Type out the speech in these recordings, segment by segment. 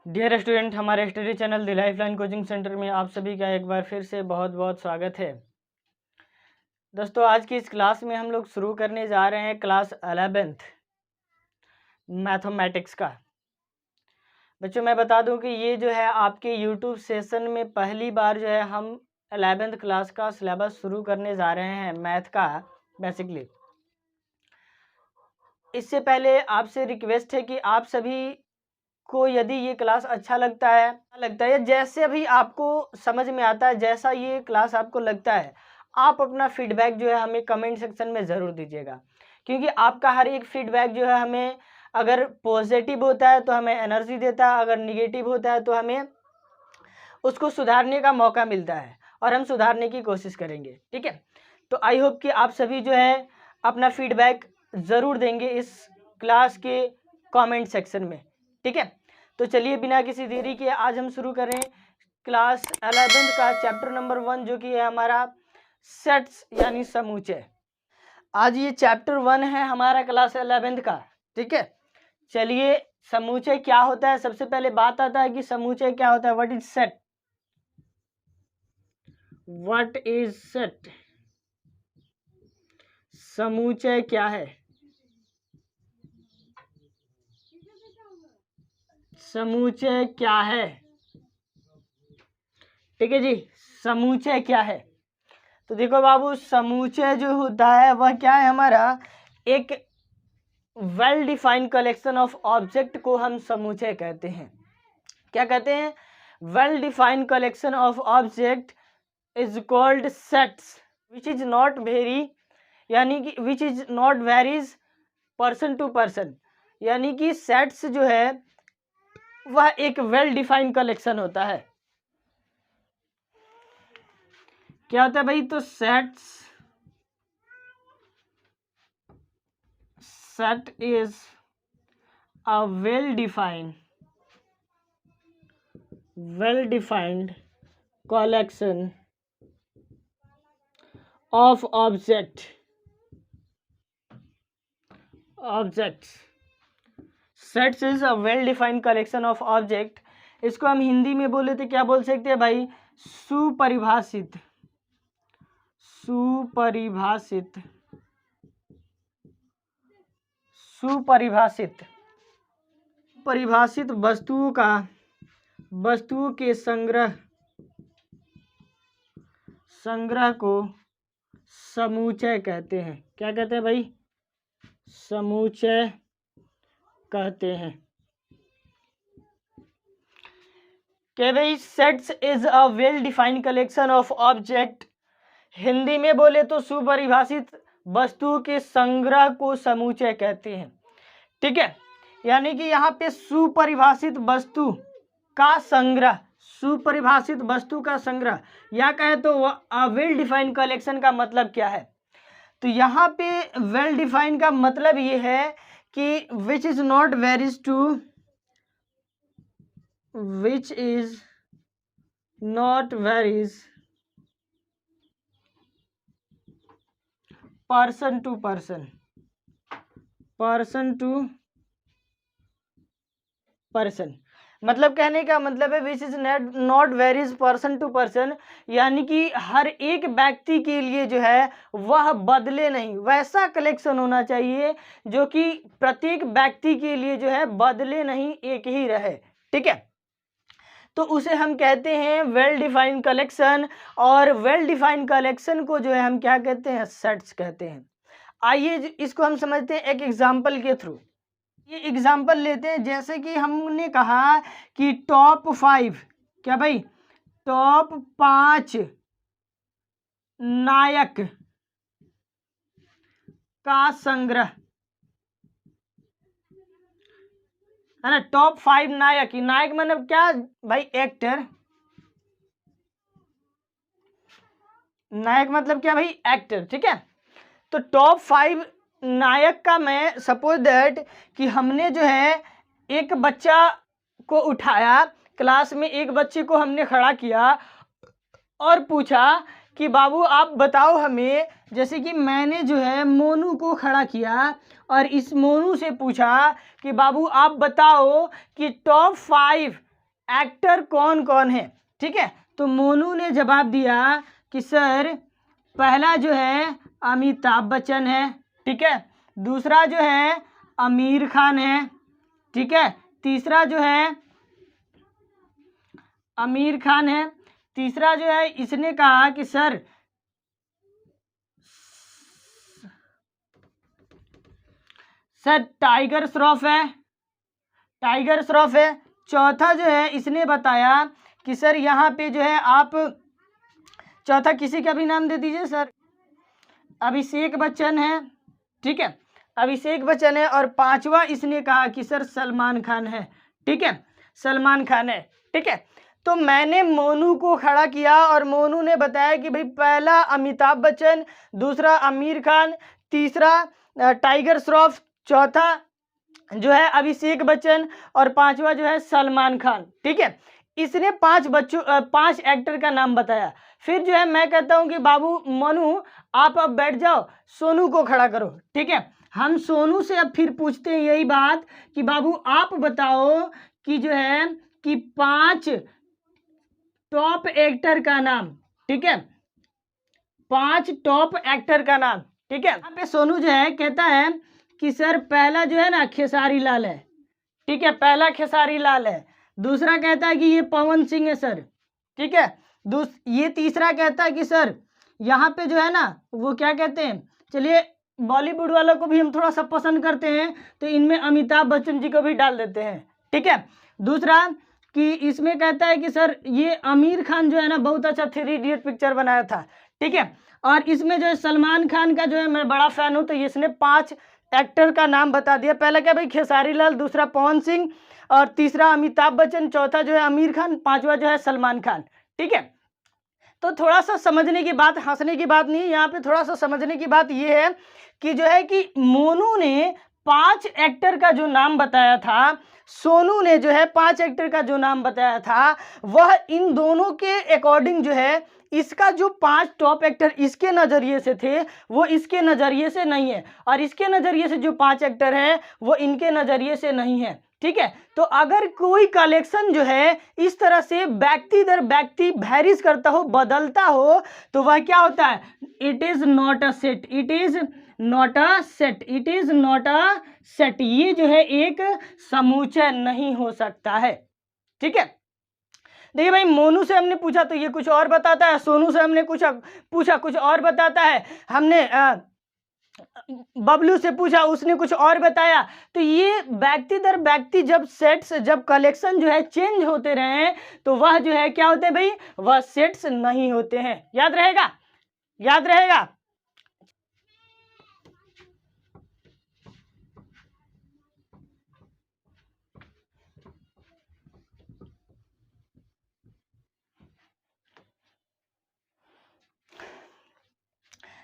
Dear student, हमारे study channel the lifeline coaching centre में आप सभी का एक बार फिर से बहुत बहुत स्वागत है। दोस्तों, आज की इस क्लास में हम लोग शुरू करने जा रहे हैं क्लास 11th मैथमेटिक्स का। बच्चों, मैं बता दूं कि ये जो है आपके यूट्यूब सेशन में पहली बार जो है हम 11th क्लास का सिलेबस शुरू करने जा रहे हैं मैथ का। बेसिकली इससे पहले आपसे रिक्वेस्ट है कि आप सभी को यदि ये क्लास अच्छा लगता है जैसे भी आपको समझ में आता है, जैसा ये क्लास आपको लगता है, आप अपना फीडबैक जो है हमें कमेंट सेक्शन में ज़रूर दीजिएगा। क्योंकि आपका हर एक फीडबैक जो है हमें अगर पॉजिटिव होता है तो हमें एनर्जी देता है, अगर निगेटिव होता है तो हमें उसको सुधारने का मौका मिलता है और हम सुधारने की कोशिश करेंगे। ठीक है, तो आई होप कि आप सभी जो है अपना फीडबैक ज़रूर देंगे इस क्लास के कमेंट सेक्शन में। ठीक है, तो चलिए बिना किसी देरी के आज हम शुरू करें क्लास 11th का चैप्टर नंबर 1, जो कि है हमारा सेट्स यानी समूचे। आज ये चैप्टर 1 है हमारा क्लास 11th का। ठीक है, चलिए समूचे क्या होता है, सबसे पहले बात आता है कि समूचे क्या होता है। What is set? What is set? समूचे क्या है? समूचे क्या है? ठीक है जी, समूचे क्या है? तो देखो बाबू, समूचे जो होता है वह क्या है, हमारा एक well defined collection of object को हम समूचे कहते हैं। क्या कहते हैं? Well defined collection of object is called sets which is not very, यानी कि which is not varies person to person. यानी कि सेट्स जो है वह एक वेल डिफाइंड कलेक्शन होता है। क्या होता है भाई? तो set is a well defined collection of objects। Sets is a well defined collection of object। इसको हम हिंदी में बोले तो क्या बोल सकते हैं भाई? परिभाषित वस्तुओं के संग्रह को समूचय कहते हैं। क्या कहते हैं भाई? समूचय कहते हैं। क्या भाई? Sets is a well defined collection of object. Hindi में बोले तो सुपरिभाषित वस्तुओं के संग्रह को समूचय कहते हैं। ठीक है, यानी कि यहाँ पे सुपरिभाषित वस्तु का संग्रह या कहे तो वेल डिफाइंड कलेक्शन का मतलब क्या है? तो यहाँ पे वेल डिफाइंड का मतलब ये है कि which is not varies person to person. मतलब कहने का मतलब है which is not varies person to person, यानी कि हर एक व्यक्ति के लिए जो है वह बदले नहीं, वैसा कलेक्शन होना चाहिए जो कि प्रत्येक व्यक्ति के लिए जो है बदले नहीं, एक ही रहे। ठीक है, तो उसे हम कहते हैं वेल डिफाइंड कलेक्शन। और वेल डिफाइंड कलेक्शन को जो है हम क्या कहते हैं? सेट्स कहते हैं। आइए इसको हम समझते हैं एक एग्जाम्पल के थ्रू। ये एग्जाम्पल लेते हैं, जैसे कि हमने कहा कि टॉप 5, क्या भाई? टॉप 5 नायक का संग्रह है ना। टॉप 5 नायक मतलब क्या भाई? एक्टर। नायक मतलब क्या भाई? एक्टर। ठीक है, तो टॉप 5 नायक का मैं सपोज दैट कि हमने जो है एक बच्चा को उठाया, क्लास में एक बच्चे को हमने खड़ा किया और पूछा कि बाबू आप बताओ हमें, जैसे कि मैंने जो है मोनू को खड़ा किया और इस मोनू से पूछा कि बाबू आप बताओ कि टॉप 5 एक्टर कौन कौन है। ठीक है, तो मोनू ने जवाब दिया कि सर पहला जो है अमिताभ बच्चन है, ठीक है, दूसरा जो है आमिर खान है, ठीक है, तीसरा जो है आमिर खान है, तीसरा जो है इसने कहा कि सर टाइगर श्रॉफ है, टाइगर श्रॉफ है। चौथा जो है इसने बताया कि सर यहाँ पे जो है आप, चौथा किसी का भी नाम दे दीजिए सर, अभिषेक बच्चन है, ठीक है, अभिषेक बच्चन है। और पांचवा इसने कहा कि सर सलमान खान है, ठीक है, सलमान खान है, ठीक है। तो मैंने मोनू को खड़ा किया और मोनू ने बताया कि भाई पहला अमिताभ बच्चन, दूसरा आमिर खान, तीसरा टाइगर श्रॉफ, चौथा जो है अभिषेक बच्चन और पांचवा जो है सलमान खान, ठीक है। इसने 5 एक्टर का नाम बताया। फिर जो है मैं कहता हूं कि बाबू मोनू आप अब बैठ जाओ, सोनू को खड़ा करो, ठीक है। हम सोनू से अब फिर पूछते हैं यही बात कि बाबू आप बताओ कि जो है कि 5 टॉप एक्टर का नाम, ठीक है, 5 टॉप एक्टर का नाम, ठीक है। यहाँ पे सोनू जो है कहता है कि सर पहला जो है ना खेसारी लाल है, ठीक है, पहला खेसारी लाल है। दूसरा कहता है कि ये पवन सिंह है सर, ठीक है। ये तीसरा कहता है कि सर यहाँ पे जो है ना वो क्या कहते हैं, चलिए बॉलीवुड वालों को भी हम थोड़ा सा पसंद करते हैं तो इनमें अमिताभ बच्चन जी को भी डाल देते हैं, ठीक है। दूसरा कि इसमें कहता है कि सर ये आमिर खान जो है ना बहुत अच्छा 3 इडियट पिक्चर बनाया था, ठीक है। और इसमें जो है सलमान खान का जो है मैं बड़ा फैन हूँ, तो इसने 5 एक्टर का नाम बता दिया। पहला क्या भाई खेसारी लाल, दूसरा पवन सिंह और तीसरा अमिताभ बच्चन, चौथा जो है आमिर खान, पांचवा जो है सलमान खान, ठीक है। तो थोड़ा सा समझने की बात, हंसने की बात नहीं, यहाँ पे थोड़ा सा समझने की बात ये है कि जो है कि मोनू ने 5 एक्टर का जो नाम बताया था, सोनू ने जो है 5 एक्टर का जो नाम बताया था, वह इन दोनों के अकॉर्डिंग जो है इसका जो 5 टॉप एक्टर इसके नज़रिए से थे वो इसके नज़रिए से नहीं है, और इसके नज़रिए से जो 5 एक्टर हैं वो इनके नज़रिए से नहीं है, ठीक है। तो अगर कोई कलेक्शन जो है इस तरह से व्यक्ति दर व्यक्ति वैरीज करता हो, बदलता हो, तो वह क्या होता है, it is not a set, it is not a set, it is not a set, ये जो है एक समूचय नहीं हो सकता है, ठीक है। देखिए भाई मोनू से हमने पूछा तो ये कुछ और बताता है, सोनू से हमने पूछा कुछ और बताता है, हमने बबलू से पूछा उसने कुछ और बताया। तो ये व्यक्ति दर व्यक्ति जब सेट्स, जब कलेक्शन जो है चेंज होते रहे तो वह जो है क्या होते हैं भाई, वह सेट्स नहीं होते हैं। याद रहेगा, याद रहेगा।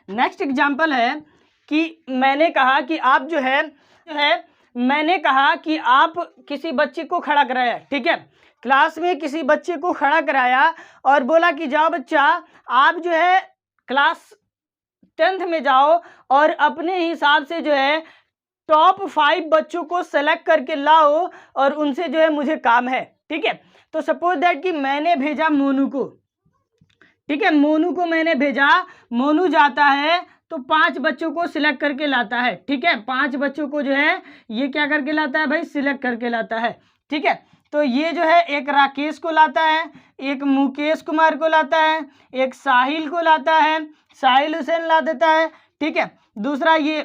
नेक्स्ट एग्जाम्पल है कि मैंने कहा कि आप जो है मैंने कहा कि आप किसी बच्चे को खड़ा कराया, ठीक है, क्लास में किसी बच्चे को खड़ा कराया और बोला कि जाओ बच्चा आप जो है क्लास 10th में जाओ और अपने हिसाब से जो है टॉप 5 बच्चों को सेलेक्ट करके लाओ और उनसे जो है मुझे काम है, ठीक है। तो सपोज दैट कि मैंने भेजा मोनू को, ठीक है, मोनू को मैंने भेजा, मोनू जाता है तो 5 बच्चों को सिलेक्ट करके लाता है, ठीक है, 5 बच्चों को जो है ये क्या करके लाता है भाई, सिलेक्ट करके लाता है, ठीक है। तो ये जो है एक राकेश को लाता है, एक मुकेश कुमार को लाता है, एक साहिल को लाता है, साहिल हुसैन ला देता है, ठीक है। दूसरा ये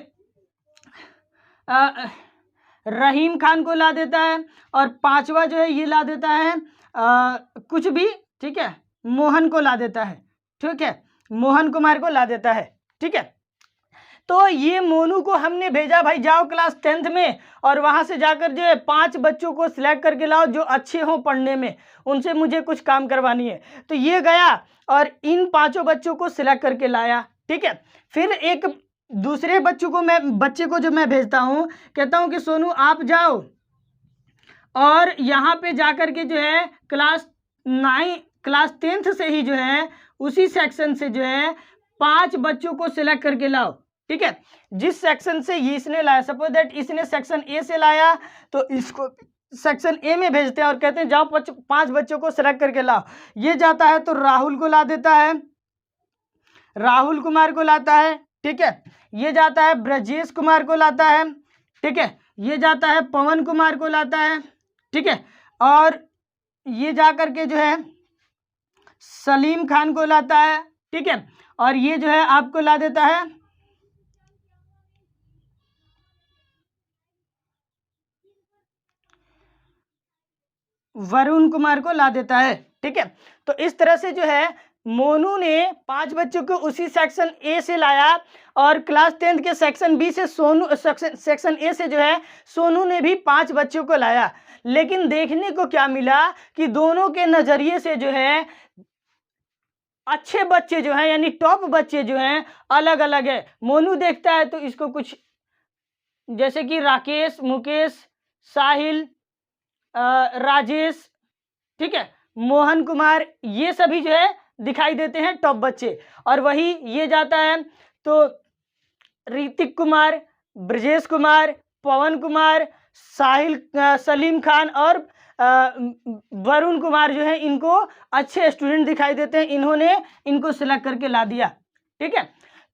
रहीम खान को ला देता है और पांचवा जो है ये ला देता है कुछ भी, ठीक है, मोहन को ला देता है, ठीक है, मोहन कुमार को ला देता है, ठीक है। तो ये मोनू को हमने भेजा भाई जाओ क्लास 10th में और वहां से जाकर जो है 5 बच्चों को सिलेक्ट करके लाओ जो अच्छे हों पढ़ने में, उनसे मुझे कुछ काम करवानी है। तो ये गया और इन 5 बच्चों को सिलेक्ट करके लाया, ठीक है। फिर एक दूसरे बच्चे को जो मैं भेजता हूँ, कहता हूँ कि सोनू आप जाओ और यहाँ पे जाकर के जो है क्लास 10th से ही जो है उसी सेक्शन से जो है 5 बच्चों को सिलेक्ट करके लाओ, ठीक है, जिस सेक्शन से ये इसने लाया। सपोज दैट इसने सेक्शन ए से लाया तो सेक्शन ए में भेजते हैं और कहते हैं जाओ 5 बच्चों को सेलेक्ट करके लाओ। ये जाता है तो राहुल को ला देता है, राहुल कुमार को लाता है, ठीक है। ये जाता है ब्रजेश कुमार को लाता है, ठीक है। ये जाता है पवन कुमार को लाता है, ठीक है। और ये जा करके जो है सलीम खान को लाता है, ठीक है। और ये जो है आपको ला देता है वरुण कुमार को ला देता है, ठीक है। तो इस तरह से जो है मोनू ने 5 बच्चों को उसी सेक्शन ए से लाया और क्लास 10th के सेक्शन बी से सेक्शन ए से जो है सोनू ने भी 5 बच्चों को लाया। लेकिन देखने को क्या मिला कि दोनों के नज़रिए से जो है अच्छे बच्चे जो हैं यानी टॉप बच्चे जो हैं अलग अलग है। मोनू देखता है तो इसको कुछ जैसे कि राकेश, मुकेश, साहिल, राजेश, ठीक है, मोहन कुमार, ये सभी जो है दिखाई देते हैं टॉप बच्चे। और वही ये जाता है तो ऋतिक कुमार, ब्रजेश कुमार, पवन कुमार, साहिल, सलीम खान और वरुण कुमार जो है इनको अच्छे स्टूडेंट दिखाई देते हैं, इन्होंने इनको सिलेक्ट करके ला दिया, ठीक है।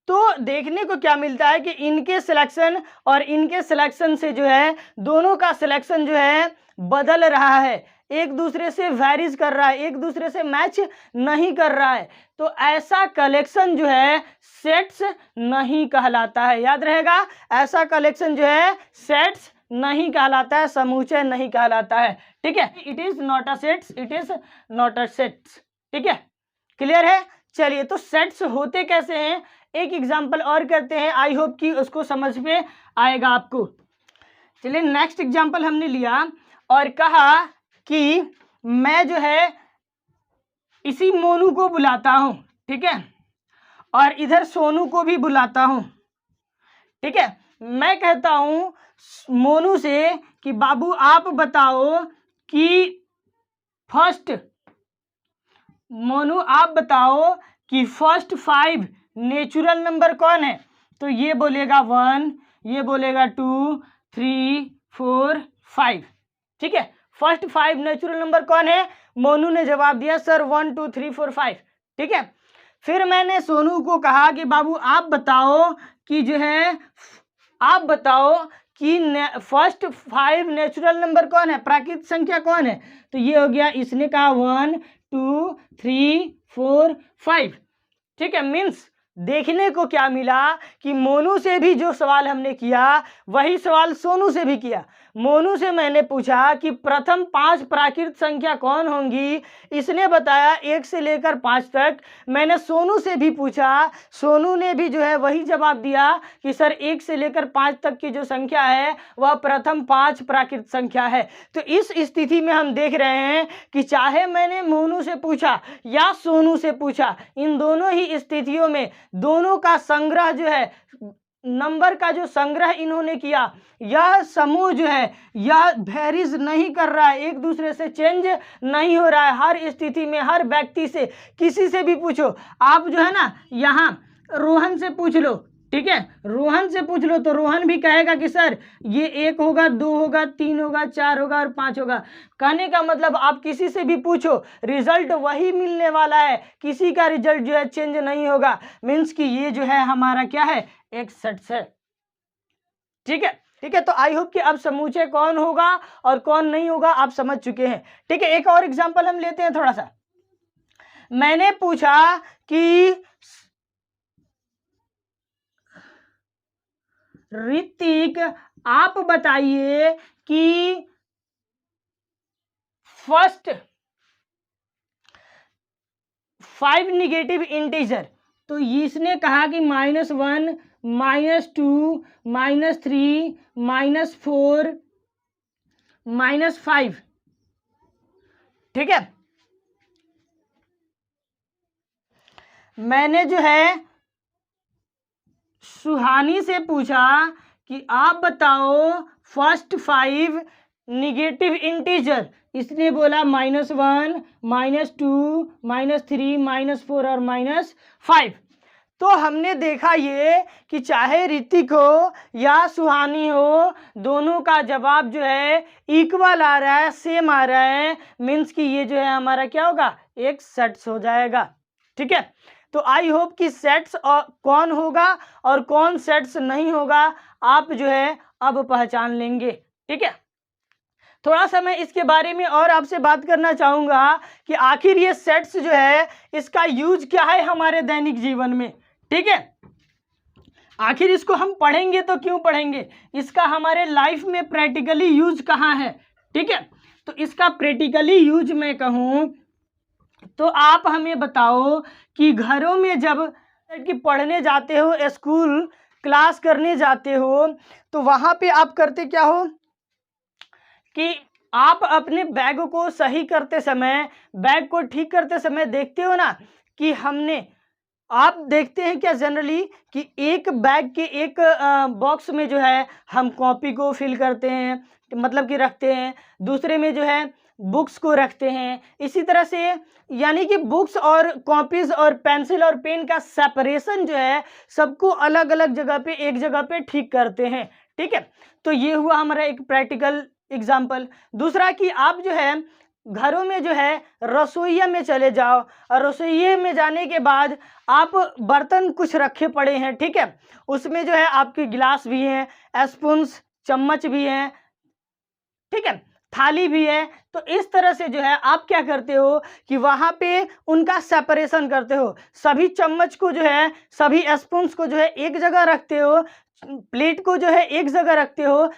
तो देखने को क्या मिलता है कि इनके सिलेक्शन और इनके सिलेक्शन से जो है दोनों का सिलेक्शन जो है बदल रहा है, एक दूसरे से वैरीज कर रहा है, एक दूसरे से मैच नहीं कर रहा है। तो ऐसा कलेक्शन जो है सेट्स नहीं कहलाता है, याद रहेगा, ऐसा कलेक्शन जो है सेट्स नहीं कहलाता है, समूचे नहीं कहलाता है, ठीक है। It is not a sets, it is not a sets, ठीक है, क्लियर है। चलिए, तो सेट्स होते कैसे हैं एक एग्जांपल और करते हैं, आई होप कि उसको समझ में आएगा आपको। चलिए, नेक्स्ट एग्जांपल हमने लिया और कहा कि मैं जो है इसी मोनू को बुलाता हूं, ठीक है, और इधर सोनू को भी बुलाता हूं, ठीक है। मैं कहता हूं मोनू से कि बाबू आप बताओ कि फर्स्ट, मोनू आप बताओ कि फर्स्ट 5 नेचुरल नंबर कौन है। तो ये बोलेगा 1, ये बोलेगा 2, 3, 4, 5, ठीक है। फर्स्ट 5 नेचुरल नंबर कौन है? मोनू ने जवाब दिया सर 1, 2, 3, 4, 5, ठीक है। फिर मैंने सोनू को कहा कि बाबू आप बताओ कि जो है आप बताओ कि फर्स्ट 5 नेचुरल नंबर कौन है, प्राकृतिक संख्या कौन है। तो ये हो गया, इसने कहा 1, 2, 3, 4, 5, ठीक है। मीन्स देखने को क्या मिला कि मोनू से भी जो सवाल हमने किया वही सवाल सोनू से भी किया। मोनू से मैंने पूछा कि प्रथम 5 प्राकृत संख्या कौन होंगी, इसने बताया 1 से लेकर 5 तक। मैंने सोनू से भी पूछा, सोनू ने भी जो है वही जवाब दिया कि सर 1 से लेकर 5 तक की जो संख्या है वह प्रथम 5 प्राकृत संख्या है। तो इस स्थिति में हम देख रहे हैं कि चाहे मैंने मोनू से पूछा या सोनू से पूछा, इन दोनों ही स्थितियों में दोनों का संग्रह जो है, नंबर का जो संग्रह इन्होंने किया, यह समूह जो है यह वेरीज नहीं कर रहा है, एक दूसरे से चेंज नहीं हो रहा है। हर स्थिति में हर व्यक्ति से, किसी से भी पूछो आप जो है ना, यहाँ रोहन से पूछ लो, ठीक है, रोहन से पूछ लो तो रोहन भी कहेगा कि सर ये 1 होगा, 2 होगा, 3 होगा, 4 होगा और 5 होगा। कहने का मतलब आप किसी से भी पूछो रिजल्ट वही मिलने वाला है, किसी का रिजल्ट जो है चेंज नहीं होगा। मीन्स कि ये जो है हमारा क्या है, एक सेट है, ठीक है, ठीक है। तो आई होप कि अब समूचे कौन होगा और कौन नहीं होगा आप समझ चुके हैं, ठीक है। एक और एग्जांपल हम लेते हैं थोड़ा सा। मैंने पूछा कि ऋतिक आप बताइए कि फर्स्ट 5 निगेटिव इंटीजर। तो इसने कहा कि -1, -2, -3, -4, -5, ठीक है। मैंने जो है सुहानी से पूछा कि आप बताओ फर्स्ट 5 निगेटिव इंटीजर। इसने बोला -1, -2, -3, -4 और -5। तो हमने देखा ये कि चाहे ऋतिक हो या सुहानी हो, दोनों का जवाब जो है इक्वल आ रहा है, सेम आ रहा है, मीन्स कि ये जो है हमारा क्या होगा, एक सेट्स हो जाएगा। ठीक है, तो आई होप कि सेट्स और कौन होगा और कौन सेट्स नहीं होगा आप जो है अब पहचान लेंगे। ठीक है, थोड़ा सा मैं इसके बारे में और आपसे बात करना चाहूँगा कि आखिर ये सेट्स जो है इसका यूज क्या है हमारे दैनिक जीवन में। ठीक है, आखिर इसको हम पढ़ेंगे तो क्यों पढ़ेंगे, इसका हमारे लाइफ में प्रैक्टिकली यूज कहाँ है। ठीक है, तो इसका प्रैक्टिकली यूज मैं कहूँ तो आप हमें बताओ कि घरों में जब कि पढ़ने जाते हो, स्कूल क्लास करने जाते हो, तो वहाँ पे आप करते क्या हो कि आप अपने बैग को सही करते समय, बैग को ठीक करते समय देखते हो ना कि हमने, आप देखते हैं क्या जनरली कि एक बैग के एक बॉक्स में जो है हम कॉपी को फिल करते हैं, मतलब कि रखते हैं, दूसरे में जो है बुक्स को रखते हैं। इसी तरह से यानी कि बुक्स और कॉपीज और पेंसिल और पेन का सेपरेशन जो है सबको अलग अलग जगह पे, एक जगह पे ठीक करते हैं। ठीक है, तो ये हुआ हमारा एक प्रैक्टिकल एग्जाम्पल। दूसरा कि आप जो है घरों में जो है रसोइया में चले जाओ और रसोइये में जाने के बाद आप बर्तन कुछ रखे पड़े हैं। ठीक है, उसमें जो है आपके गिलास भी हैं, स्पून्स चम्मच भी हैं, ठीक है, थाली भी है। तो इस तरह से जो है आप क्या करते हो कि वहाँ पे उनका सेपरेशन करते हो, सभी चम्मच को जो है, सभी स्पून्स को जो है एक जगह रखते हो, प्लेट को जो है एक जगह रखते हो,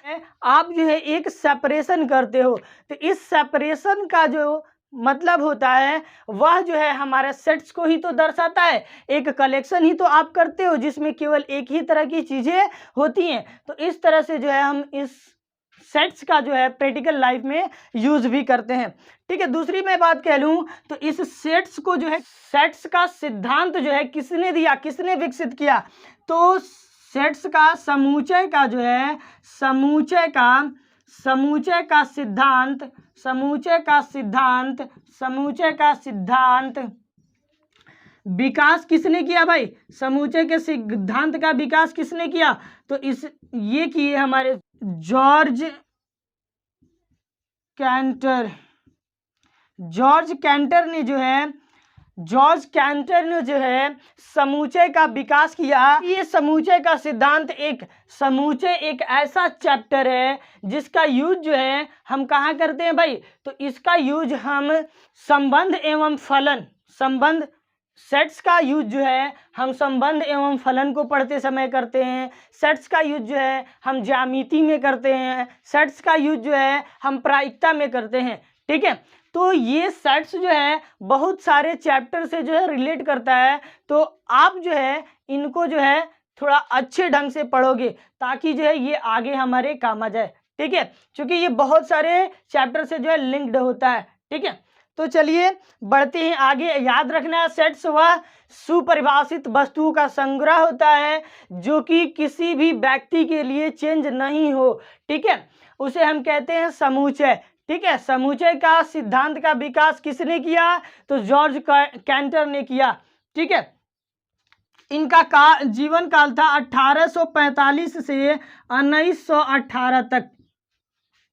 आप जो है एक सेपरेशन करते हो। तो इस सेपरेशन का जो मतलब होता है वह जो है हमारे सेट्स को ही तो दर्शाता है, एक कलेक्शन ही तो आप करते हो जिसमें केवल एक ही तरह की चीज़ें होती हैं। तो इस तरह से जो है हम इस सेट्स का जो है प्रैक्टिकल लाइफ में यूज भी करते हैं। ठीक है, दूसरी मैं बात कह लूँ तो इस सेट्स को जो है, सेट्स का सिद्धांत जो है किसने दिया, किसने विकसित किया, तो सेट्स का समूचय का जो है, समूचय का सिद्धांत, समूचय का सिद्धांत विकास किसने किया भाई, समूचय के सिद्धांत का विकास किसने किया, तो ये किए हमारे जॉर्ज कैंटर ने जो है समूचय का विकास किया। ये समूचय का सिद्धांत एक ऐसा चैप्टर है जिसका यूज जो है हम कहाँ करते हैं भाई, तो इसका यूज हम संबंध एवं फलन, सेट्स का यूज जो है हम संबंध एवं फलन को पढ़ते समय करते हैं, सेट्स का यूज जो है हम ज्यामिति में करते हैं, सेट्स का यूज जो है हम प्रायिकता में करते हैं। ठीक है, तो ये सेट्स जो है बहुत सारे चैप्टर से जो है रिलेट करता है, तो आप जो है इनको जो है थोड़ा अच्छे ढंग से पढ़ोगे ताकि जो है ये आगे हमारे काम आ जाए। ठीक है, क्योंकि ये बहुत सारे चैप्टर से जो है लिंक्ड होता है। ठीक है, तो चलिए बढ़ते हैं आगे। याद रखना है सेट्स वह सुपरिभाषित वस्तुओं का संग्रह होता है जो कि किसी भी व्यक्ति के लिए चेंज नहीं हो। ठीक है, उसे हम कहते हैं समुच्चय। ठीक है, समुच्चय का सिद्धांत का विकास किसने किया, तो जॉर्ज कैंटर ने किया। ठीक है, इनका जीवन काल था 1845 से 1918 तक।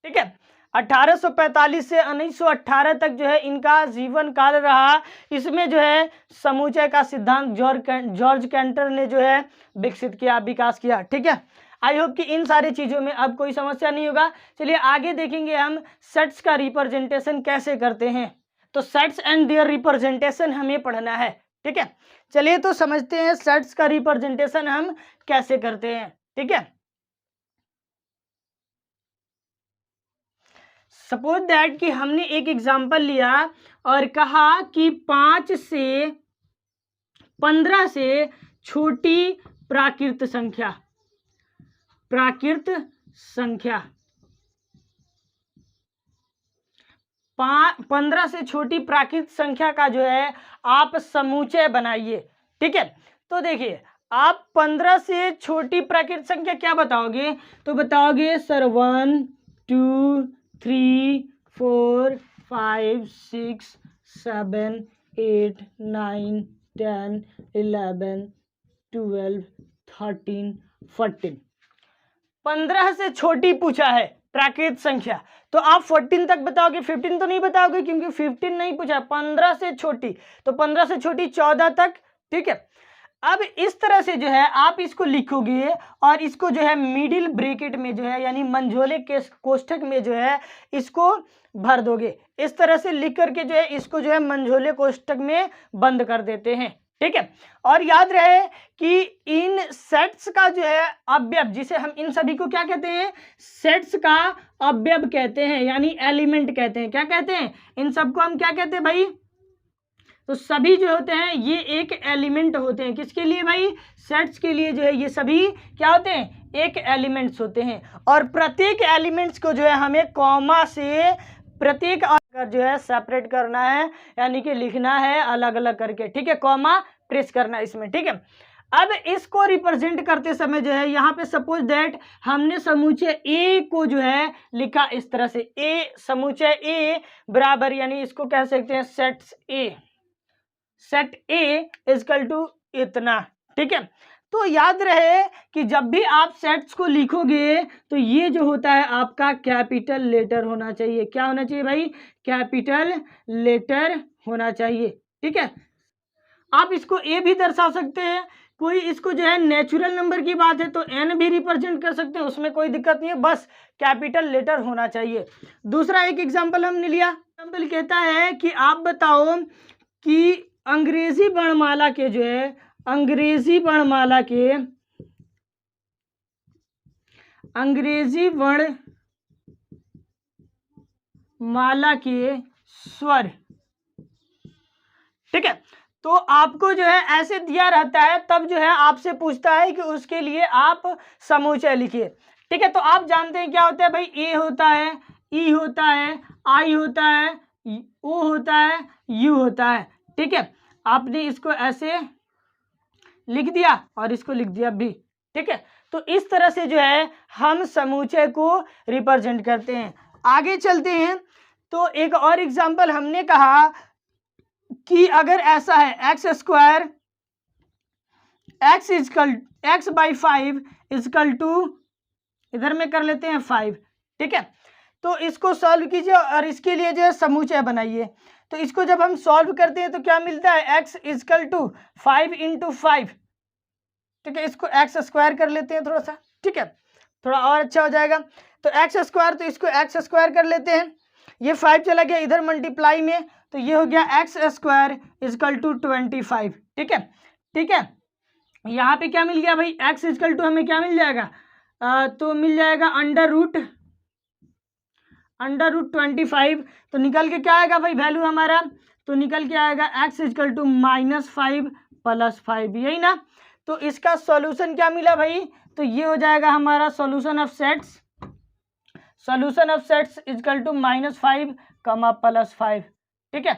ठीक है, 1845 से 1918 तक जो है इनका जीवन काल रहा। इसमें जो है समुच्चय का सिद्धांत जॉर्ज कैंटर ने जो है विकसित किया, विकास किया। ठीक है, आई होप कि इन सारी चीज़ों में अब कोई समस्या नहीं होगा। चलिए आगे देखेंगे हम सेट्स का रिप्रेजेंटेशन कैसे करते हैं, तो सेट्स एंड देयर रिप्रेजेंटेशन हमें पढ़ना है। ठीक है, चलिए तो समझते हैं सेट्स का रिप्रेजेंटेशन हम कैसे करते हैं। ठीक है, सपोज दैट कि हमने एक एग्जाम्पल लिया और कहा कि 5 से 15 से छोटी प्राकृत संख्या 15 से छोटी प्राकृत संख्या का जो है आप समुच्चय बनाइए। ठीक है, तो देखिए आप 15 से छोटी प्राकृत संख्या क्या बताओगे, तो बताओगे सर 1 2 3 4 5 6 7 8 9 10 11 12, 13, 14। 15 से छोटी पूछा है प्राकृत संख्या, तो आप 14 तक बताओगे, 15 तो नहीं बताओगे क्योंकि 15 नहीं पूछा। 15 से छोटी, तो 15 से छोटी 14 तक, ठीक है। अब इस तरह से जो है आप इसको लिखोगे और इसको जो है मिडिल ब्रैकेट में जो है यानी मंझोले के कोष्ठक में जो है इसको भर दोगे। इस तरह से लिख करके जो है इसको जो है मंझोले कोष्ठक में बंद कर देते हैं, ठीक है। और याद रहे कि इन सेट्स का जो है अवयव, जिसे हम इन सभी को क्या कहते हैं, सेट्स का अवयव कहते हैं यानी एलिमेंट कहते हैं। क्या कहते हैं इन सबको, हम क्या कहते हैं भाई, तो सभी जो होते हैं ये एक एलिमेंट होते हैं। किसके लिए भाई, सेट्स के लिए जो है ये सभी क्या होते हैं, एक एलिमेंट्स होते हैं। और प्रत्येक एलिमेंट्स को जो है हमें कॉमा से प्रत्येक जो है सेपरेट करना है यानी कि लिखना है अलग अलग करके, ठीक है, कॉमा प्रेस करना है इसमें, ठीक है। अब इसको रिप्रेजेंट करते समय जो है यहाँ पे सपोज दैट हमने समूचय ए को जो है लिखा इस तरह से, ए समूचय ए बराबर यानी इसको कह सकते हैं sets A, set A equal to इतना, ठीक है। तो याद रहे कि जब भी आप सेट्स को लिखोगे तो ये जो होता है आपका कैपिटल लेटर होना चाहिए। क्या होना चाहिए भाई, कैपिटल लेटर होना चाहिए, ठीक है। आप इसको ए भी दर्शा सकते हैं, कोई इसको जो है नेचुरल नंबर की बात है तो एन भी रिप्रेजेंट कर सकते हैं, उसमें कोई दिक्कत नहीं है, बस कैपिटल लेटर होना चाहिए। दूसरा एक एग्जांपल हमने लिया, एग्जांपल कहता है कि आप बताओ कि अंग्रेजी वर्णमाला के जो है अंग्रेजी वर्णमाला के स्वर, ठीक है। तो आपको जो है ऐसे दिया रहता है, तब जो है आपसे पूछता है कि उसके लिए आप समूचय लिखिए, ठीक है। तो आप जानते हैं क्या होता है भाई, ए होता है, ई होता है, आई होता है, ओ होता है, यू होता है, ठीक है। आपने इसको ऐसे लिख दिया और इसको लिख दिया भी, ठीक है। तो इस तरह से जो है हम समूचय को रिप्रेजेंट करते हैं। आगे चलते हैं तो एक और एग्जांपल हमने कहा कि अगर ऐसा है X square X by 5 equal to, इधर में कर लेते हैं 5, ठीक है। तो इसको सॉल्व कीजिए और इसके लिए जो है समूचय बनाइए। तो इसको जब हम सॉल्व करते हैं तो क्या मिलता है, x इजकल टू 5 इंटू 5, ठीक है। इसको एक्स स्क्वायर कर लेते हैं थोड़ा सा, ठीक है, थोड़ा और अच्छा हो जाएगा। तो एक्स स्क्वायर, तो इसको एक्स स्क्वायर कर लेते हैं, ये 5 चला गया इधर मल्टीप्लाई में, तो ये हो गया एक्स स्क्वायर इजकल टू 25, ठीक है, ठीक है। यहाँ पे क्या मिल गया भाई, एक्स इजकल टू हमें क्या मिल जाएगा, तो मिल जाएगा अंडर रूट 25, तो निकल के क्या आएगा भाई वैल्यू हमारा, तो निकल के आएगा एक्स इजकल टू -5 + 5, यही ना। तो इसका सॉल्यूशन क्या मिला भाई, तो ये हो जाएगा हमारा solution of sets equal to -5 +5, ठीक है।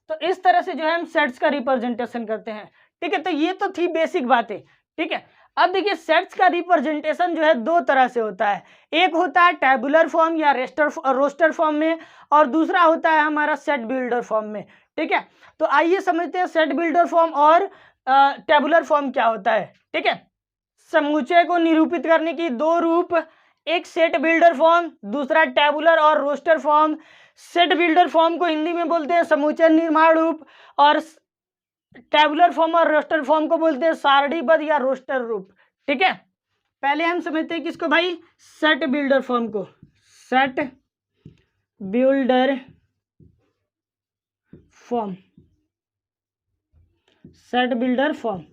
तो इस तरह से जो है हम सेट्स का रिप्रेजेंटेशन करते हैं, ठीक है। तो ये तो थी बेसिक बातें, ठीक है। अब देखिए सेट्स का रिप्रेजेंटेशन जो है दो तरह से होता है, एक होता है टेबुलर फॉर्म या रोस्टर फॉर्म में, और दूसरा होता है हमारा सेट बिल्डर फॉर्म में, ठीक है। तो आइए समझते हैं सेट बिल्डर फॉर्म और टेबुलर फॉर्म क्या होता है, ठीक है। समूचय को निरूपित करने की दो रूप, एक सेट बिल्डर फॉर्म, दूसरा टेबुलर और roster form. Set builder form को हिंदी में बोलते हैं समुच्चय निर्माण रूप, और टेबुलर फॉर्म और रोस्टर फॉर्म को बोलते हैं सारणीबद्ध या रोस्टर रूप, ठीक है। पहले हम समझते हैं किसको भाई, सेट बिल्डर फॉर्म को, set builder form, set builder form.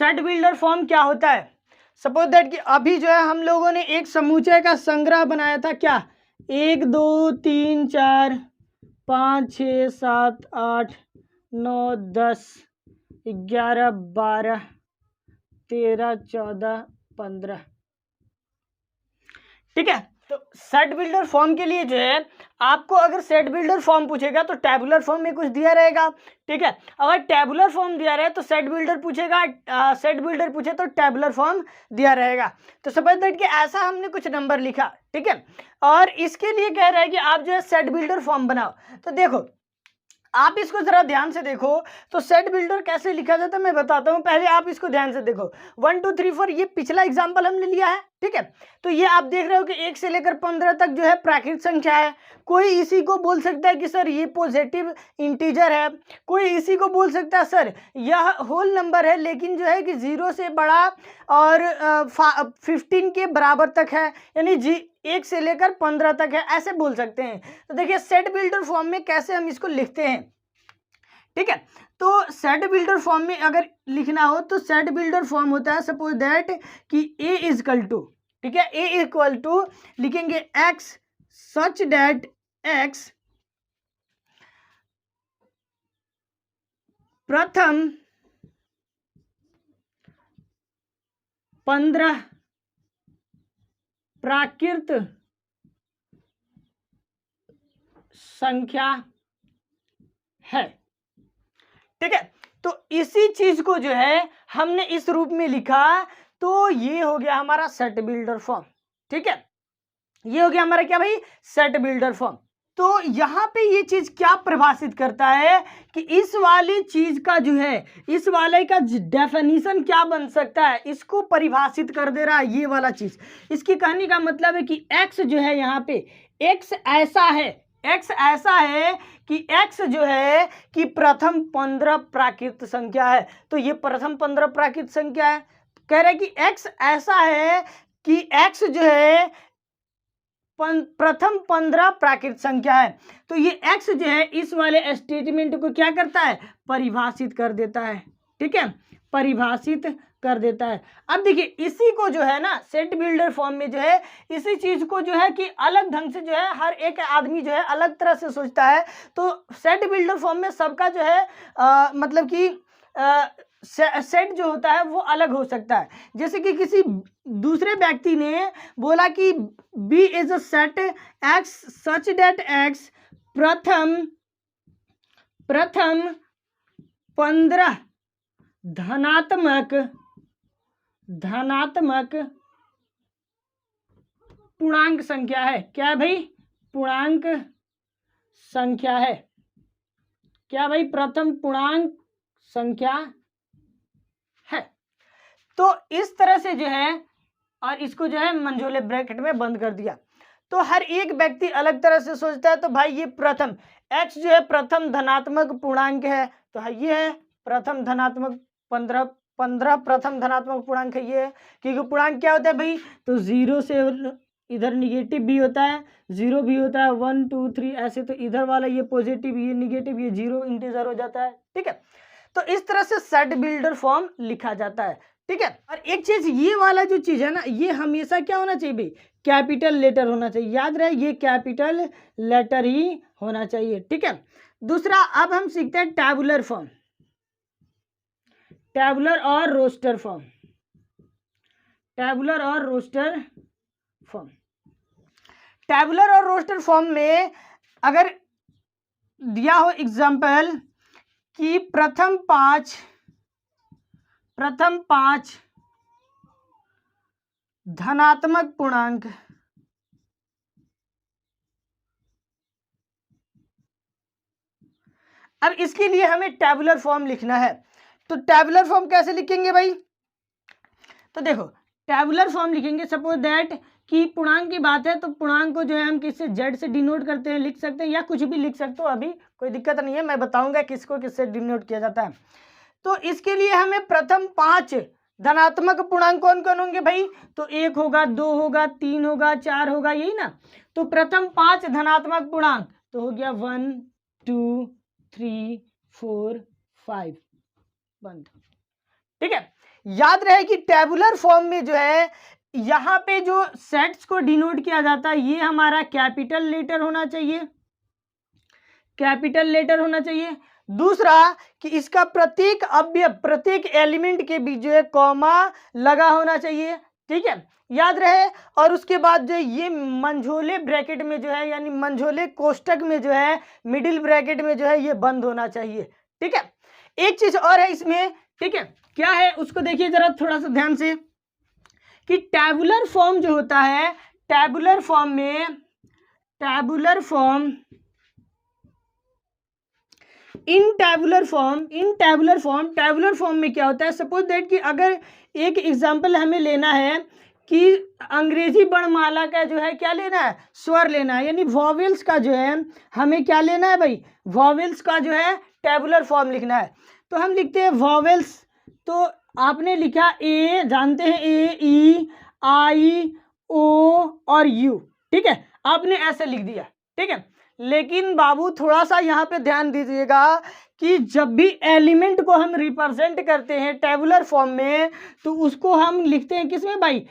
Set builder form क्या होता है, सपोज दैट कि अभी जो है हम लोगों ने एक समुच्चय का संग्रह बनाया था, क्या 1 2 3 4 5 6 7 8 9 10 11 12 13 14 15, ठीक है। तो सेट बिल्डर फॉर्म के लिए जो है आपको अगर सेट बिल्डर फॉर्म पूछेगा तो टेबुलर फॉर्म में कुछ दिया रहेगा, ठीक है। अगर टेबुलर फॉर्म दिया रहे तो सेट बिल्डर पूछेगा, सेट बिल्डर पूछे तो टेबुलर फॉर्म दिया रहेगा। तो सपोज दैट कि ऐसा हमने कुछ नंबर लिखा, ठीक है, और इसके लिए कह रहा है कि आप जो है सेट बिल्डर फॉर्म बनाओ। तो देखो आप इसको जरा ध्यान से देखो तो सेट बिल्डर कैसे लिखा जाता है मैं बताता हूं, पहले आप इसको ध्यान से देखो। 1 2 3 4 ये पिछला एग्जांपल हमने लिया है, ठीक है। तो ये आप देख रहे हो कि 1 से लेकर 15 तक जो है प्राकृत संख्या है। कोई इसी को बोल सकता है कि सर ये पॉजिटिव इंटीजर है, कोई इसी को बोल सकता है सर यह होल नंबर है लेकिन जो है कि 0 से बड़ा और 15 के बराबर तक है, यानी 1 से लेकर 15 तक है, ऐसे बोल सकते हैं। तो देखिए सेट बिल्डर फॉर्म में कैसे हम इसको लिखते हैं, ठीक है। तो सेट बिल्डर फॉर्म में अगर लिखना हो तो सेट बिल्डर फॉर्म होता है सपोज दैट कि ए इज इक्वल टू, ठीक है, ए इक्वल टू लिखेंगे एक्स सच दैट एक्स प्रथम 15 प्राकृत संख्या है, ठीक है। तो इसी चीज को जो है हमने इस रूप में लिखा, तो ये हो गया हमारा सेट बिल्डर फॉर्म, ठीक है। ये हो गया हमारा क्या भाई, सेट बिल्डर फॉर्म। तो यहां पे ये चीज क्या परिभाषित करता है कि इस वाली चीज का जो है, इस वाले का डेफिनेशन क्या बन सकता है, इसको परिभाषित कर दे रहा है ये वाला चीज। इसकी कहने का मतलब है कि x जो है यहाँ पे x ऐसा है, x ऐसा है कि x जो है कि प्रथम 15 प्राकृत संख्या है। तो ये प्रथम 15 प्राकृत संख्या है, कह रहे कि x ऐसा है कि x जो है प्रथम 15 प्राकृत संख्या है। तो ये x जो है इस वाले स्टेटमेंट को क्या करता है, परिभाषित कर देता है, ठीक है, परिभाषित कर देता है। अब देखिए इसी को जो है ना सेट बिल्डर फॉर्म में जो है इसी चीज को जो है कि अलग ढंग से जो है हर एक आदमी जो है अलग तरह से सोचता है। तो सेट बिल्डर फॉर्म में सबका जो है मतलब कि सेट जो होता है वो अलग हो सकता है। जैसे कि किसी दूसरे व्यक्ति ने बोला कि B is a set X such that X प्रथम 15 धनात्मक पूर्णांक संख्या है। क्या है भाई, पूर्णांक संख्या है। क्या भाई, प्रथम पूर्णांक संख्या है। तो इस तरह से जो है और इसको जो है मंझोले ब्रैकेट में बंद कर दिया। तो हर एक व्यक्ति अलग तरह से सोचता है। तो भाई ये प्रथम x जो है प्रथम धनात्मक पूर्णांक है, तो ये है प्रथम धनात्मक 15 प्रथम धनात्मक पूर्णांक है ये, क्योंकि पूर्णांक क्या होता है भाई, तो 0 से इधर निगेटिव भी होता है, 0 भी होता है, 1 2 3 ऐसे। तो इधर वाला ये पॉजिटिव, ये निगेटिव, ये 0 इंटीजर हो जाता है, ठीक है। तो इस तरह से सेट बिल्डर फॉर्म लिखा जाता है, ठीक है। और एक चीज ये वाला जो चीज है ना, ये हमेशा क्या होना चाहिए भाई, कैपिटल लेटर होना चाहिए। याद रहे ये कैपिटल लेटर ही होना चाहिए, ठीक है। दूसरा अब हम सीखते हैं टैबुलर फॉर्म, टैबुलर और रोस्टर फॉर्म, टैबुलर और रोस्टर फॉर्म। टैबुलर और रोस्टर फॉर्म में अगर दिया हो एग्जांपल कि प्रथम पांच धनात्मक पूर्णांक, अब इसके लिए हमें टैबुलर फॉर्म लिखना है। तो टैबुलर फॉर्म कैसे लिखेंगे भाई, तो देखो टैबुलर फॉर्म लिखेंगे सपोज दैट कि पूर्णांक की बात है, तो पूर्णांक को जो है हम किससे, जेड से डिनोट करते हैं, लिख सकते हैं या कुछ भी लिख सकते हो, अभी कोई दिक्कत नहीं है, मैं बताऊंगा किसको किससे डिनोट किया जाता है। तो इसके लिए हमें प्रथम 5 धनात्मक पूर्णांक कौन कौन होंगे भाई, तो 1 होगा, 2 होगा, 3 होगा, 4 होगा, यही ना। तो प्रथम 5 धनात्मक पूर्णांक तो हो गया 1 2 3 4 5 बंद, ठीक है। याद रहे कि टैबुलर फॉर्म में जो है यहां पे जो सेट्स को डिनोट किया जाता है ये हमारा कैपिटल लेटर होना चाहिए, कैपिटल लेटर होना चाहिए। दूसरा कि इसका प्रत्येक अवयव, प्रत्येक एलिमेंट के बीच जो है कॉमा लगा होना चाहिए, ठीक है, याद रहे। और उसके बाद जो ये मंझोले ब्रैकेट में जो है, यानी मंझोले कोष्टक में जो है, मिडिल ब्रैकेट में जो है ये बंद होना चाहिए, ठीक है। एक चीज और है इसमें, ठीक है, क्या है उसको देखिए जरा थोड़ा सा ध्यान से, कि टैबुलर फॉर्म जो होता है, tabular form in tabular form में क्या होता है, सपोज दैट कि अगर एक एग्जांपल हमें लेना है कि अंग्रेजी वर्णमाला का जो है क्या लेना है, स्वर लेना है, यानी वॉवेल्स का जो है हमें क्या लेना है भाई, वॉवेल्स का जो है टैबुलर फॉर्म लिखना है। तो हम लिखते हैं वॉवेल्स, तो आपने लिखा ए, जानते हैं ए, ई, आई, ओ और यू, ठीक है, आपने ऐसे लिख दिया, ठीक है। लेकिन बाबू थोड़ा सा यहाँ पे ध्यान दीजिएगा कि जब भी एलिमेंट को हम रिप्रेजेंट करते हैं टेबुलर फॉर्म में, तो उसको हम लिखते हैं किसमें भाई,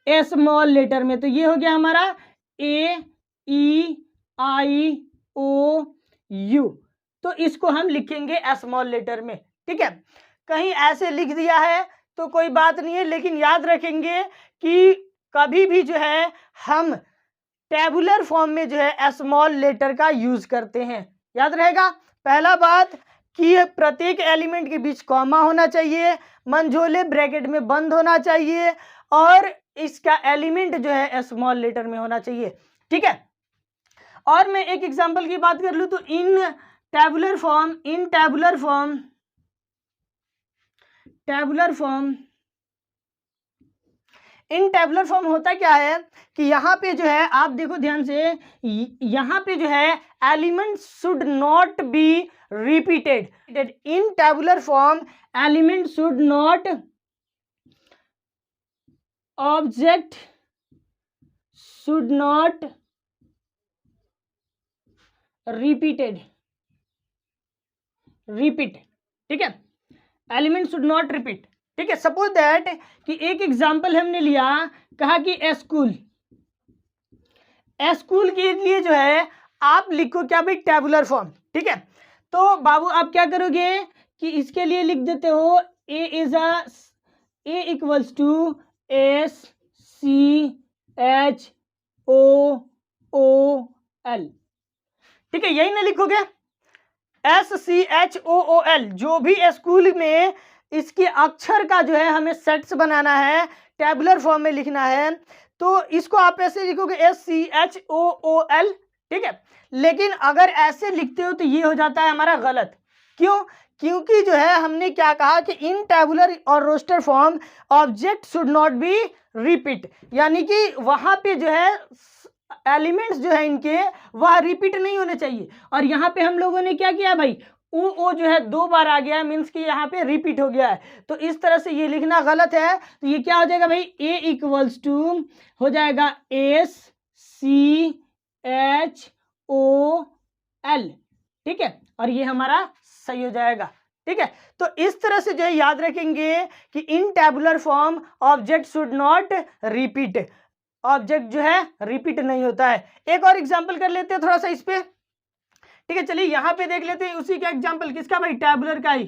स्मॉल लेटर में। तो ये हो गया हमारा ए, ई, आई, ओ, यू, तो इसको हम लिखेंगे स्मॉल लेटर में, ठीक है। कहीं ऐसे लिख दिया है तो कोई बात नहीं है, लेकिन याद रखेंगे कि कभी भी जो है हम टेबुलर फॉर्म में जो है स्मॉल लेटर का यूज करते हैं, याद रहेगा। पहला बात कि प्रत्येक एलिमेंट के बीच कॉमा होना चाहिए, मंझोले ब्रैकेट में बंद होना चाहिए, और इसका एलिमेंट जो है स्मॉल लेटर में होना चाहिए, ठीक है। और मैं एक एग्जांपल की बात कर लूं तो इन टैबुलर फॉर्म होता क्या है कि यहाँ पे जो है आप देखो ध्यान से, यहाँ पे जो है element should not be repeated. In tabular form element should not, object should not repeat, ठीक है, एलिमेंट शुड नॉट रिपीट, ठीक है। सपोज दैट कि एक एग्जांपल हमने लिया, कहा कि स्कूल के लिए जो है आप लिखो क्या भाई, टेबुलर फॉर्म, ठीक है। तो बाबू आप क्या करोगे कि इसके लिए लिख देते हो ए इक्वल्स टू SCHOOL, ठीक है, यही ना लिखोगे, SCHOOL। जो भी स्कूल में इसके अक्षर का जो है हमें सेट्स बनाना है, टेबुलर फॉर्म में लिखना है, तो इसको आप ऐसे लिखोगे SCHOOL, ठीक है। लेकिन अगर ऐसे लिखते हो तो ये हो जाता है हमारा गलत, क्यों, क्योंकि जो है हमने क्या कहा कि इन टेबुलर और roster form object should not be repeat, यानी कि वहां पे जो है एलिमेंट्स जो है इनके वह रिपीट नहीं होने चाहिए। और यहाँ पे हम लोगों ने क्या किया भाई, ओ जो है 2 बार आ गया, मीन्स कि यहाँ पे रिपीट हो गया है, तो इस तरह से ये लिखना गलत है। तो ये क्या हो जाएगा भाई, ए इक्वल्स टू हो जाएगा SCHOOL, ठीक है, और ये हमारा सही हो जाएगा, ठीक है। तो इस तरह से जो है याद रखेंगे कि in tabular form object should not repeat, object जो है रिपीट नहीं होता है। एक और एग्जांपल कर लेते हैं थोड़ा सा इस पे, ठीक है, चलिए यहां पे देख लेते हैं उसी का एग्जांपल, किसका भाई, टेबुलर का ही,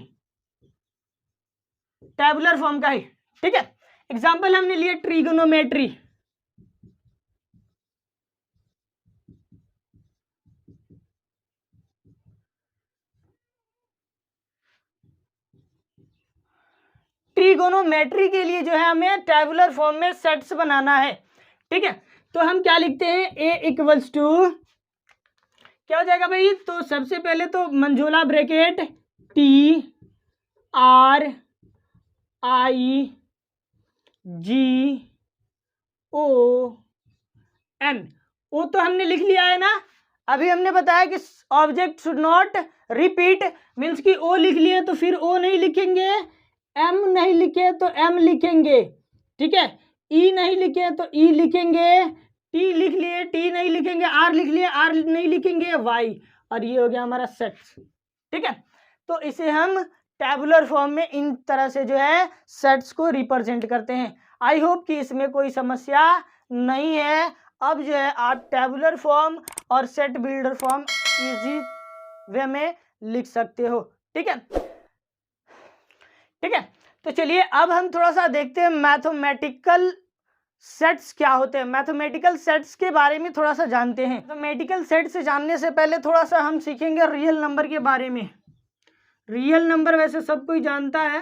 टेबुलर फॉर्म का ही, ठीक है। एग्जांपल हमने लिए ट्रिगोनोमेट्री, ट्रिगोनोमेट्री के लिए जो है हमें टेबुलर फॉर्म में सेट्स बनाना है, ठीक है। तो हम क्या लिखते हैं, ए इक्वल्स टू क्या हो जाएगा भाई, तो सबसे पहले तो मंझोला ब्रैकेट TRIGON, ओ तो हमने लिख लिया है ना। अभी हमने बताया कि object should not repeat, means कि ओ लिख लिए तो फिर ओ नहीं लिखेंगे, एम नहीं लिखे तो एम लिखेंगे, ठीक है, ई नहीं लिखे तो ई लिखेंगे, टी लिख लिए टी नहीं लिखेंगे, आर लिख लिए आर नहीं लिखेंगे, वाई, और ये हो गया हमारा सेट्स, ठीक है। तो इसे हम टैबुलर फॉर्म में इन तरह से जो है सेट्स को रिप्रेजेंट करते हैं। आई होप कि इसमें कोई समस्या नहीं है। अब जो है आप टैबुलर फॉर्म और set builder form easy way में लिख सकते हो, ठीक है, ठीक है। तो चलिए अब हम थोड़ा सा देखते हैं मैथमेटिकल सेट्स क्या होते हैं, मैथमेटिकल सेट्स के बारे में थोड़ा सा जानते हैं। मैथमेटिकल सेट्स जानने से पहले थोड़ा सा हम सीखेंगे रियल नंबर के बारे में। रियल नंबर वैसे सब कोई जानता है,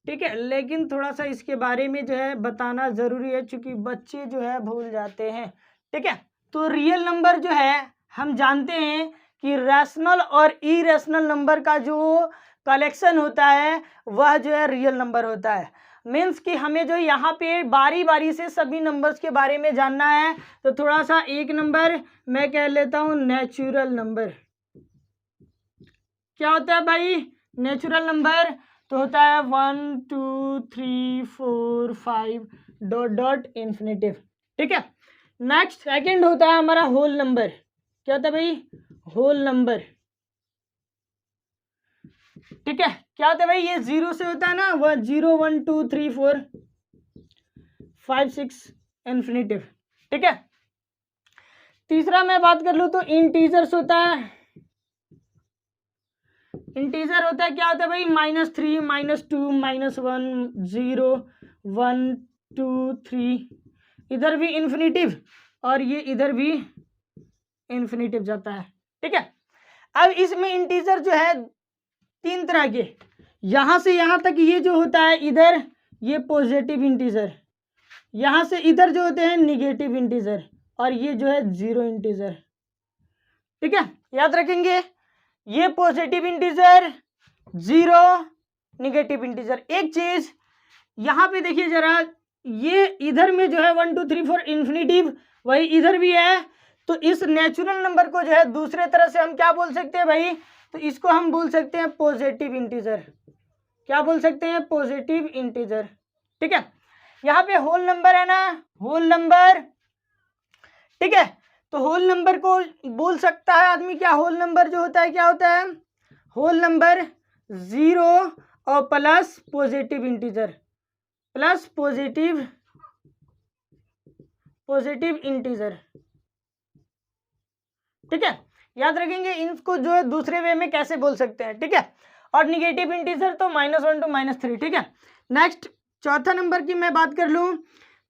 ठीक है, लेकिन थोड़ा सा इसके बारे में जो है बताना ज़रूरी है, क्योंकि बच्चे जो है भूल जाते हैं, ठीक है। तो रियल नंबर जो है हम जानते हैं कि रैशनल और इरेशनल नंबर का जो कलेक्शन होता है वह जो है रियल नंबर होता है। मीन्स कि हमें जो यहाँ पे बारी बारी से सभी नंबर्स के बारे में जानना है। तो थोड़ा सा एक नंबर मैं कह लेता हूँ नेचुरल नंबर। क्या होता है भाई नेचुरल नंबर? तो होता है 1 2 3 4 5 डॉट डॉट इन्फिनेटिव। ठीक है। नेक्स्ट सेकंड होता है हमारा होल नंबर। क्या होता है भाई? Whole number. ठीक है। क्या होता है भाई? ये 0 से होता है ना, वह 0 1 2 3 4 5 6 इन्फिनेटिव। ठीक है। तीसरा मैं बात कर लूँ तो इंटीजर्स होता है। इंटीजर होता है, क्या होता है भाई? -3 -2 -1 0 1 2 3, इधर भी इन्फिनेटिव और ये इधर भी इन्फिनेटिव जाता है। ठीक है। अब इसमें इंटीजर जो है 3 तरह के, यहां से यहां तक ये जो होता है इधर ये पॉजिटिव इंटीजर, यहां से इधर जो होते हैं निगेटिव इंटीजर, और ये जो है जीरो इंटीजर। ठीक है, याद रखेंगे ये positive integer, zero, negative integer. एक चीज यहां पे देखिए जरा, ये इधर में जो है 1 2 3 4 इन्फिनेटिव, वही इधर भी है। तो इस नेचुरल नंबर को जो है दूसरे तरह से हम क्या बोल सकते हैं भाई? तो इसको हम बोल सकते हैं पॉजिटिव इंटीजर। क्या बोल सकते हैं? Positive integer. ठीक है। यहाँ पे होल नंबर है ना, होल नंबर। ठीक है। तो होल नंबर को बोल सकता है आदमी क्या? होल नंबर जो होता है क्या होता है? होल नंबर 0 और plus positive integer, plus positive integer. ठीक है, याद रखेंगे इनको जो है दूसरे वे में कैसे बोल सकते हैं। ठीक है। और निगेटिव इंटीजर तो -1 to -3। ठीक है। नेक्स्ट चौथा नंबर की मैं बात कर लूं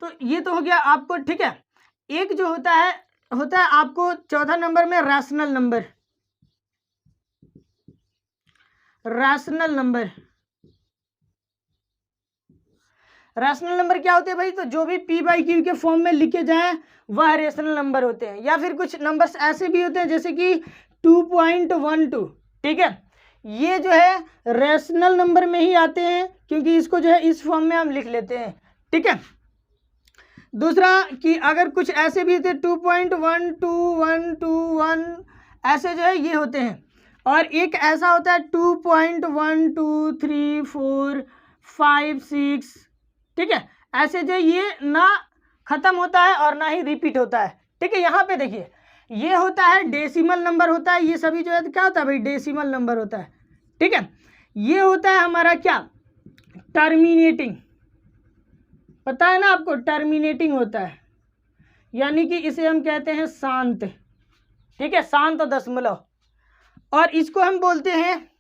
तो ये तो हो गया आपको। ठीक है। एक जो होता है आपको चौथा नंबर में rational number. Rational number, rational number क्या होते हैं भाई? तो जो भी p/q के फॉर्म में लिखे जाए वह रैशनल नंबर होते हैं। या फिर कुछ नंबर्स ऐसे भी होते हैं जैसे कि 2.12। ठीक है, ये जो है रैशनल नंबर में ही आते हैं क्योंकि इसको जो है इस फॉर्म में हम लिख लेते हैं। ठीक है। दूसरा कि अगर कुछ ऐसे भी होते 2.12121 ऐसे जो है ये होते हैं। और एक ऐसा होता है 2.12345 6। ठीक है, ऐसे जो ये ना खत्म होता है और ना ही रिपीट होता है। ठीक है। यहाँ पे देखिए ये होता है डेसिमल नंबर होता है, ये सभी जो है क्या होता है भाई? डेसिमल नंबर होता है। ठीक है। ये होता है हमारा क्या? टर्मिनेटिंग। पता है ना आपको, टर्मिनेटिंग होता है, यानी कि इसे हम कहते हैं शांत। ठीक है, शांत दशमलव। और इसको हम बोलते हैं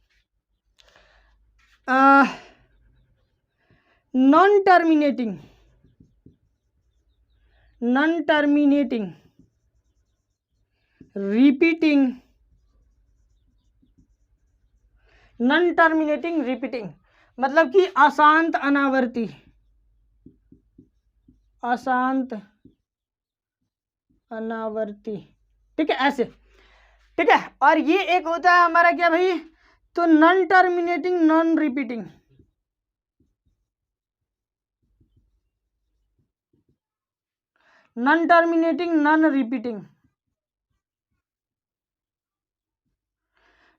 non terminating. Non terminating repeating, non terminating repeating मतलब कि अशांत अनावर्ती, अशांत अनावर्ती। ठीक है, ऐसे। ठीक है। और ये एक होता है हमारा क्या भाई? तो non terminating non repeating. Non terminating non repeating,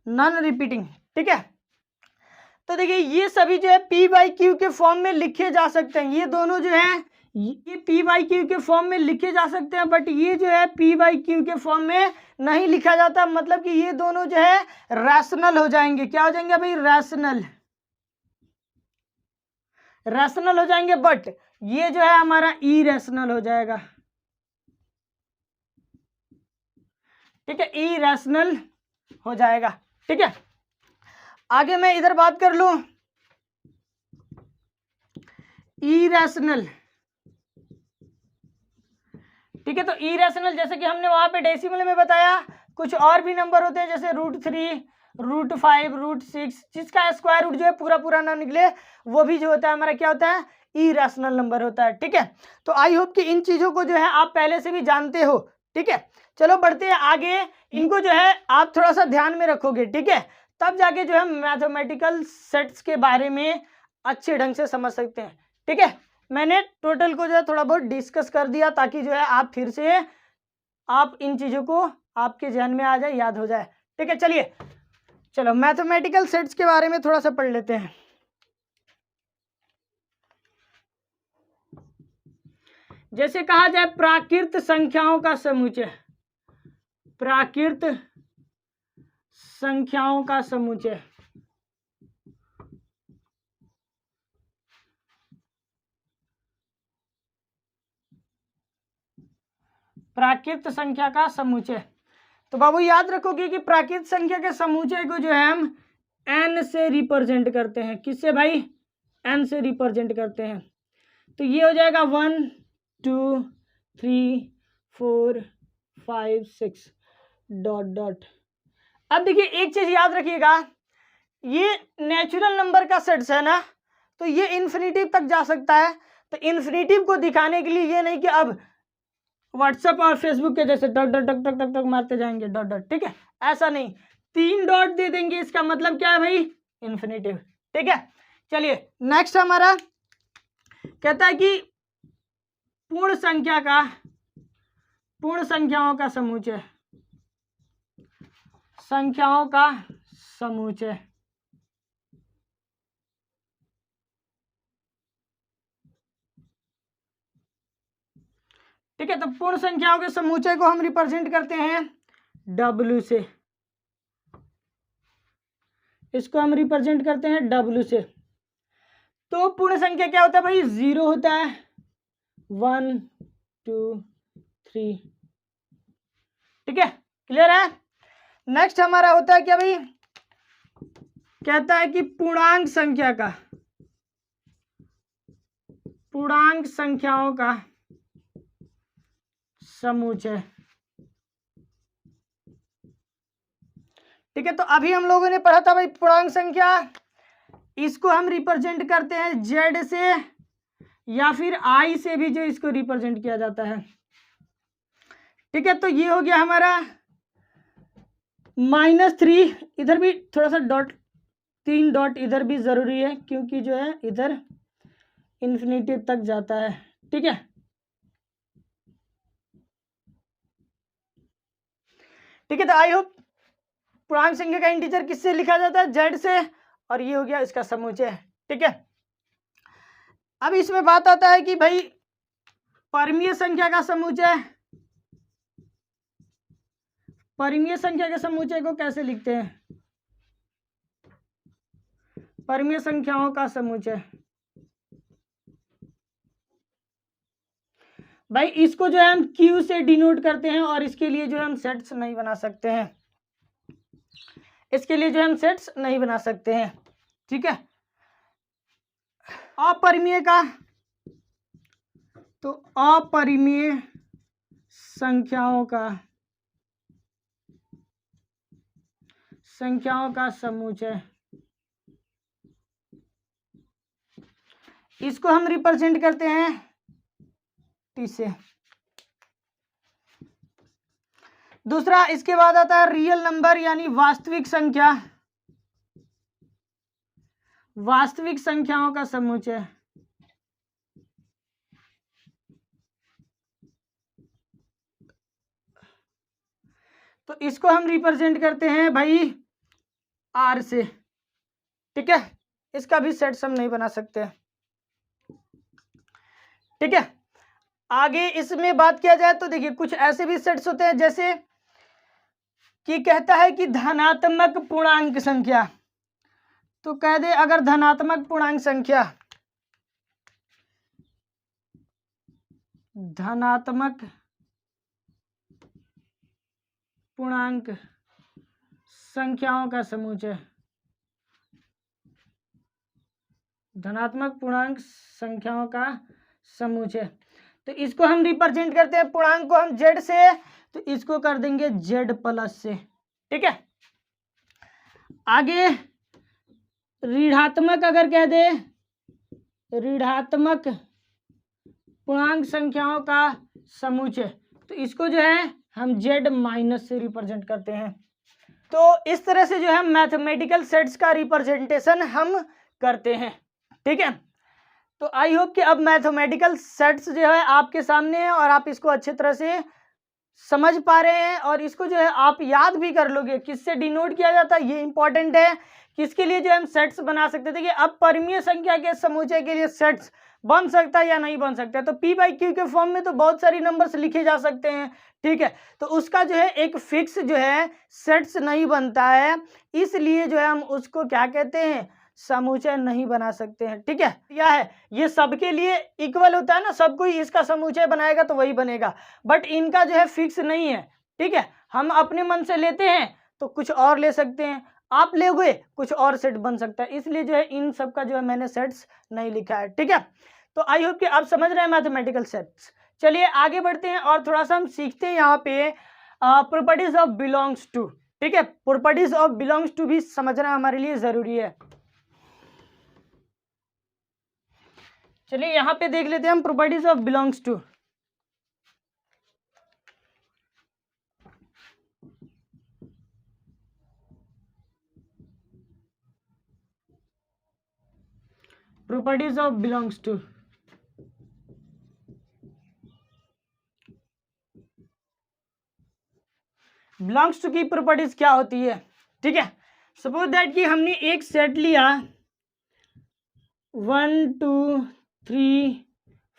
non repeating. ठीक है। तो देखिए ये सभी जो है p/q के फॉर्म में लिखे जा सकते हैं। ये दोनों जो है ये p/q के फॉर्म में लिखे जा सकते हैं, बट ये जो है p/q के फॉर्म में नहीं लिखा जाता। मतलब कि ये दोनों जो है रैशनल हो जाएंगे। क्या हो जाएंगे भाई? रैशनल, रैशनल हो जाएंगे। बट ये जो है हमारा इरेशनल हो जाएगा। ठीक है, इरेशनल हो जाएगा। ठीक है। आगे मैं इधर बात कर लूं, इरेशनल। ठीक है। तो इरेशनल जैसे कि हमने वहां पे डेसिमल में बताया, कुछ और भी नंबर होते हैं जैसे √3 √5 √6, जिसका स्क्वायर रूट जो है पूरा पूरा ना निकले, वो भी जो होता है हमारा क्या होता है? इरेशनल नंबर होता है। ठीक है। तो आई होप कि इन चीजों को जो है आप पहले से भी जानते हो। ठीक है। चलो बढ़ते हैं आगे। इनको जो है आप थोड़ा सा ध्यान में रखोगे, ठीक है, तब जाके जो है मैथमेटिकल सेट्स के बारे में अच्छे ढंग से समझ सकते हैं, ठीक है। मैंने टोटल को जो है थोड़ा बहुत डिस्कस कर दिया ताकि जो है आप फिर से आप इन चीज़ों को आपके ध्यान में आ जाए, याद हो जाए, ठीक है। चलिए चलो मैथमेटिकल सेट्स के बारे में थोड़ा सा पढ़ लेते हैं। जैसे कहा जाए प्राकृत संख्याओं का समुच्चय, प्राकृत संख्याओं का समुच्चय, प्राकृत संख्या का समुच्चय। तो बाबू याद रखोगे कि प्राकृत संख्या के समुच्चय को जो है हम n से रिप्रेजेंट करते हैं। किससे भाई? n से रिप्रेजेंट करते हैं। तो ये हो जाएगा 1 2 3 4 5 6 डॉट डॉट। अब देखिए एक चीज याद रखिएगा, ये नेचुरल नंबर का सेट्स है ना, तो ये इन्फिनिटिव तक जा सकता है। तो इन्फिनिटिव को दिखाने के लिए ये नहीं कि अब व्हाट्सएप और फेसबुक के जैसे dot dot dot dot dot मारते जाएंगे डॉट डॉट, ठीक है, ऐसा नहीं, 3 डॉट दे देंगे, इसका मतलब क्या है भाई? इन्फिनिटिव, ठीक है। चलिए नेक्स्ट हमारा कहता है कि पूर्ण संख्या का, पूर्ण संख्याओं का समुच्चय, संख्याओं का समुच्चय, ठीक है। तो पूर्ण संख्याओं के समुच्चय को हम रिप्रेजेंट करते हैं W से, इसको हम रिप्रेजेंट करते हैं W से। तो पूर्ण संख्या क्या होता है भाई? 0 होता है, 1 2 3, ठीक है, क्लियर है। नेक्स्ट हमारा होता है क्या भाई? कहता है कि पूर्णांक संख्या का, पूर्णांक संख्याओं का समुच्चय, ठीक है। तो अभी हम लोगों ने पढ़ा था भाई पूर्णांक संख्या, इसको हम रिप्रेजेंट करते हैं Z से या फिर I से भी जो इसको रिप्रेजेंट किया जाता है, ठीक है। तो ये हो गया हमारा -3, इधर भी थोड़ा सा डॉट, 3 डॉट इधर भी जरूरी है क्योंकि जो है इधर इन्फिनिटिव तक जाता है, ठीक है। ठीक है, तो आई होप पूर्णांक संख्या का इंटीजर किससे लिखा जाता है? Z से, और ये हो गया इसका समुच्चय, ठीक है। अब इसमें बात आता है कि भाई परमीय संख्या का समुच्चय, परमीय संख्या के समुच्चय को कैसे लिखते हैं? परमीय संख्याओं का समुच्चय, भाई इसको जो है हम Q से डिनोट करते हैं और इसके लिए जो है हम सेट्स नहीं बना सकते हैं, इसके लिए जो हम सेट्स नहीं बना सकते हैं, ठीक है। अपरिमेय का, तो अपरिमेय संख्याओं का, संख्याओं का समुच्चय, इसको हम रिप्रेजेंट करते हैं T से। दूसरा इसके बाद आता है रियल नंबर यानी वास्तविक संख्या, वास्तविक संख्याओं का समुच्चय, तो इसको हम रिप्रेजेंट करते हैं भाई R से, ठीक है। इसका भी सेट्स हम नहीं बना सकते, ठीक है। आगे इसमें बात किया जाए तो देखिए कुछ ऐसे भी सेट्स होते हैं जैसे कि कहता है कि धनात्मक पूर्णांक संख्या, तो कह दे अगर धनात्मक पूर्णांक संख्या, धनात्मक पूर्णांक संख्याओं का समुच्चय, धनात्मक पूर्णांक संख्याओं का समुच्चय, तो इसको हम रिप्रेजेंट करते हैं पूर्णांक को हम Z से, तो इसको कर देंगे Z+ से, ठीक है। आगे ऋणात्मक अगर कह दे, ऋणात्मक पूर्णांक संख्याओं का समुच्चय, तो इसको जो है हम z माइनस से रिप्रेजेंट करते हैं। तो इस तरह से जो है मैथमेटिकल सेट्स का रिप्रेजेंटेशन हम करते हैं। ठीक है, तो आई होप कि अब मैथमेटिकल सेट्स जो है आपके सामने है और आप इसको अच्छी तरह से समझ पा रहे हैं और इसको जो है आप याद भी कर लोगे। किससे डिनोट किया जाता है ये इंपॉर्टेंट है, किसके लिए जो हम सेट्स बना सकते थे कि अब परमीय संख्या के समुच्चय के लिए सेट्स बन सकता है या नहीं बन सकता है। तो p बाई क्यू के फॉर्म में तो बहुत सारी नंबर्स लिखे जा सकते हैं। ठीक है, तो उसका जो है एक फिक्स जो है सेट्स नहीं बनता है, इसलिए जो है हम उसको क्या कहते हैं, समुच्चय नहीं बना सकते हैं। ठीक है, क्या है ये सबके लिए इक्वल होता है ना, सब कोई इसका समुच्चय बनाएगा तो वही बनेगा, बट इनका जो है फिक्स नहीं है। ठीक है, हम अपने मन से लेते हैं तो कुछ और ले सकते हैं, आप ले हुए कुछ और सेट बन सकता है, इसलिए जो है इन सब का जो है मैंने सेट्स नहीं लिखा है। ठीक है, तो आई होप कि आप समझ रहे हैं मैथमेटिकल सेट्स। चलिए आगे बढ़ते हैं और थोड़ा सा हम सीखते हैं यहाँ पे प्रॉपर्टीज ऑफ बिलोंग्स टू। ठीक है, प्रॉपर्टीज ऑफ बिलोंग्स टू भी समझना हमारे लिए जरूरी है। चलिए यहाँ पे देख लेते हैं हम properties of belongs to. Properties of belongs to, belongs to की प्रॉपर्टीज क्या होती है। ठीक है, सपोज दैट कि हमने एक सेट लिया 1 2 3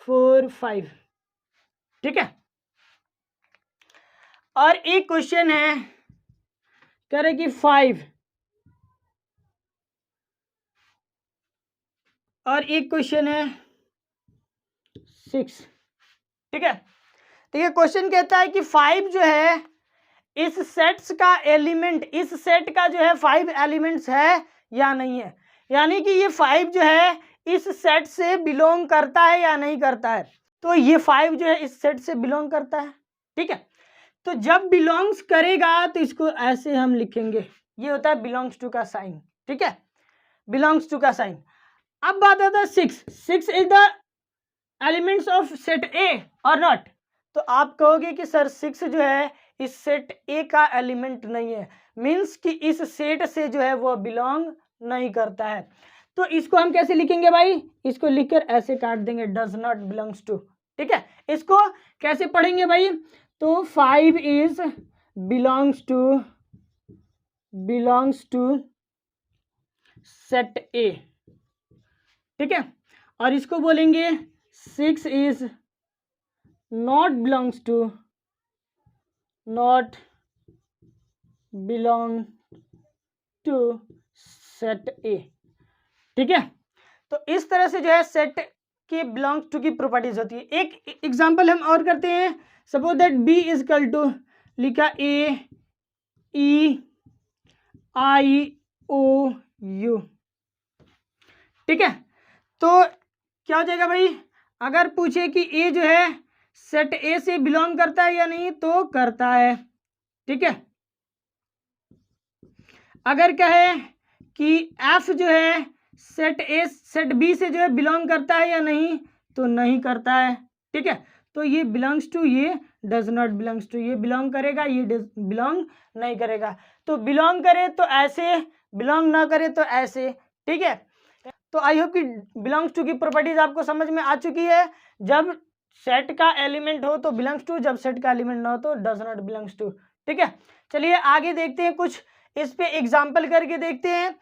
4 5। ठीक है, और एक क्वेश्चन है कह रहे कि 5 और एक क्वेश्चन है 6। ठीक है, तो ये क्वेश्चन कहता है कि 5 जो है इस सेट्स का एलिमेंट, इस सेट का जो है 5 एलिमेंट्स है या नहीं है, यानी कि ये 5 जो है इस सेट से बिलोंग करता है या नहीं करता है। तो ये 5 जो है इस सेट से बिलोंग करता है। ठीक है, तो जब बिलोंग्स करेगा तो इसको ऐसे हम लिखेंगे, ये होता है बिलोंग्स टू का साइन। ठीक है, बिलोंग्स टू का साइन। अब बात आता है 6 is the elements of set ए और नॉट। तो आप कहोगे कि सर 6 जो है इस सेट ए का एलिमेंट नहीं है, मीन्स कि इस सेट से जो है वो बिलोंग नहीं करता है। तो इसको हम कैसे लिखेंगे भाई, इसको लिखकर ऐसे काट देंगे, डज नॉट बिलोंग्स टू। ठीक है, इसको कैसे पढ़ेंगे भाई, तो 5 is belongs to set A. ठीक है, और इसको बोलेंगे 6 is not belongs belong to set A. ठीक है, तो इस तरह से जो है सेट के बिलोंग्स टू की प्रॉपर्टीज होती है। एक एग्जांपल हम और करते हैं, suppose that B is equal to लिखा A E I O you. ठीक है, तो क्या हो जाएगा भाई, अगर पूछे कि ए जो है सेट ए से बिलोंग करता है या नहीं, तो करता है। ठीक है, अगर कहे कि एफ जो है सेट ए सेट बी से जो है बिलोंग करता है या नहीं, तो नहीं करता है। ठीक है, तो ये बिलोंग्स टू, ये डज नॉट बिलोंग्स टू, ये बिलोंग करेगा, ये बिलोंग नहीं करेगा। तो बिलोंग करे तो ऐसे, बिलोंग ना करे तो ऐसे। ठीक है, तो आई होप कि बिलोंग्स टू की प्रॉपर्टीज आपको समझ में आ चुकी है। जब सेट का एलिमेंट हो तो बिलोंग्स टू, जब सेट का एलिमेंट ना हो तो डज नॉट बिलोंग्स टू। ठीक है, चलिए आगे देखते हैं, कुछ इस पे एग्जाम्पल करके देखते हैं।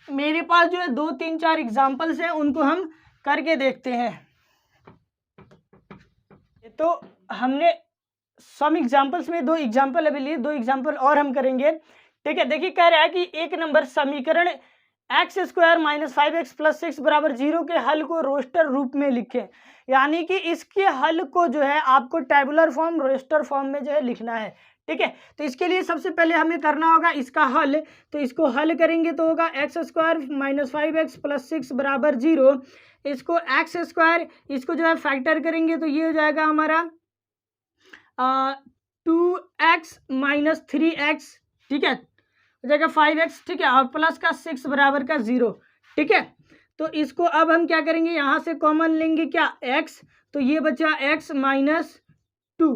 मेरे पास जो है 2 3 4 एग्जाम्पल्स हैं, उनको हम करके देखते हैं। तो हमने सम एग्जाम्पल्स में 2 एग्जाम्पल अभी लिए, 2 एग्जाम्पल और हम करेंगे। ठीक है, देखिए कह रहा है कि एक नंबर समीकरण x square minus 5x plus 6 बराबर 0 के हल को रोस्टर रूप में लिखें, यानी कि इसके हल को जो है आपको टेबुलर फॉर्म, रोस्टर फॉर्म में जो है लिखना है। ठीक है, तो इसके लिए सबसे पहले हमें करना होगा इसका हल। तो इसको हल करेंगे तो होगा x square minus 5x plus 6 बराबर 0। इसको एक्स स्क्वायर, इसको जो है फैक्टर करेंगे तो ये हो जाएगा हमारा 2x माइनस 3x। ठीक है, हो जाएगा 5x। ठीक है, और प्लस का 6 बराबर का 0। ठीक है, तो इसको अब हम क्या करेंगे, यहाँ से कॉमन लेंगे क्या, x, तो ये बचा x माइनस 2।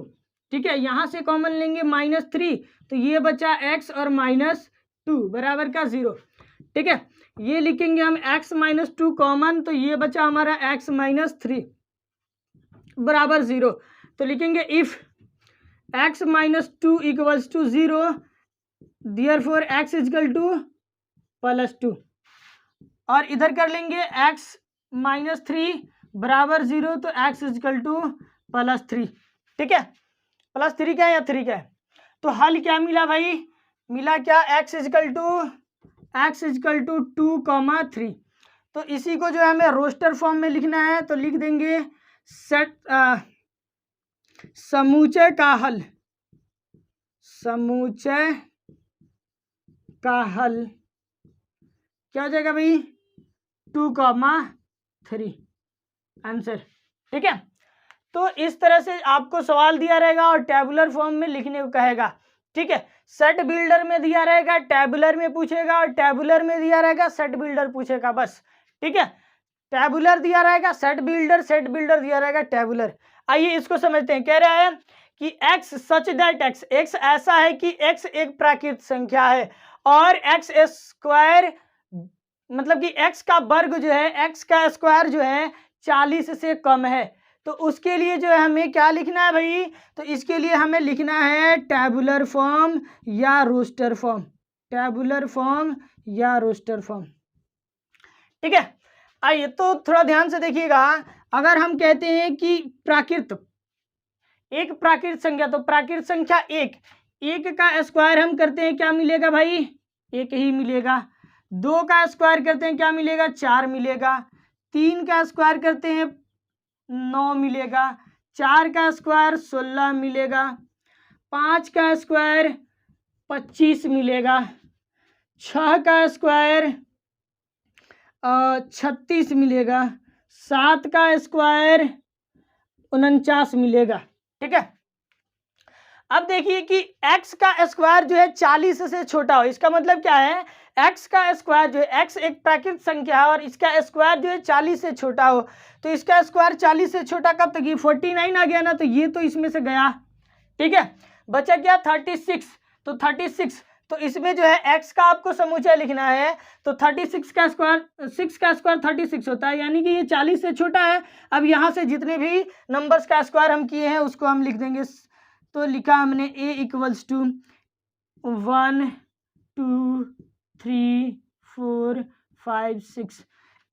ठीक है, यहाँ से कॉमन लेंगे -3, तो ये बचा x और -2 बराबर का 0। ठीक है, ये लिखेंगे हम x -2 कॉमन, तो ये बचा हमारा x -3 बराबर 0। तो लिखेंगे if x -2 equals to 0, therefore x equal to +2। और इधर कर लेंगे x -3 बराबर 0, तो x इक्वल टू +3। ठीक है, +3 क्या है या 3 क्या है? तो हल क्या मिला भाई? मिला क्या? x equal to 2, 3। तो इसी को जो है हमें रोस्टर फॉर्म में लिखना है, तो लिख देंगे समूचय का हल। समूचय का हल क्या हो जाएगा भाई? 2, 3 आंसर। ठीक है, तो इस तरह से आपको सवाल दिया रहेगा और टैबुलर फॉर्म में लिखने को कहेगा। ठीक है, सेट बिल्डर में दिया रहेगा, टैबुलर में पूछेगा, और टैबुलर में दिया रहेगा, सेट बिल्डर पूछेगा, बस। ठीक है, टैबुलर दिया रहेगा, सेट बिल्डर दिया रहेगा, टैबुलर। आइए इसको समझते हैं। कह रहा है कि x सच दैट x ऐसा है कि x एक प्राकृत संख्या है और x स्क्वायर मतलब कि x का वर्ग जो है, x का स्क्वायर जो है 40 से कम है। तो उसके लिए जो है हमें क्या लिखना है भाई? तो इसके लिए हमें लिखना है टैबुलर फॉर्म या रोस्टर फॉर्म। टैबुलर फॉर्म या रोस्टर फॉर्म। ठीक है, आइए तो थोड़ा ध्यान से देखिएगा। अगर हम कहते हैं कि एक प्राकृत संख्या, तो प्राकृत संख्या एक का स्क्वायर हम करते हैं, क्या मिलेगा भाई? 1 ही मिलेगा। 2 का स्क्वायर करते हैं, क्या मिलेगा? 4 मिलेगा। 3 का स्क्वायर करते हैं, 9 मिलेगा। 4 का स्क्वायर 16 मिलेगा। 5 का स्क्वायर 25 मिलेगा। 6 का स्क्वायर 36 मिलेगा। 7 का स्क्वायर 49 मिलेगा। ठीक है, अब देखिए कि x का स्क्वायर जो है 40 से छोटा हो। इसका मतलब क्या है? x का स्क्वायर जो है, x एक प्राकृत संख्या है और इसका स्क्वायर जो है 40 से छोटा हो। तो इसका स्क्वायर 40 से छोटा कब तक? ये 49 आ गया ना, तो ये तो इसमें से गया। ठीक है, बचा क्या? 36। तो 36, तो इसमें जो है x का आपको समुच्चय लिखना है, तो 36 का स्क्वायर 6 का स्क्वायर 36 होता है, यानी कि ये 40 से छोटा है। अब यहाँ से जितने भी नंबर्स का स्क्वायर हम किए हैं उसको हम लिख देंगे। तो लिखा हमने a इक्वल्स टू 1, 2, 3, 4, 5, 6।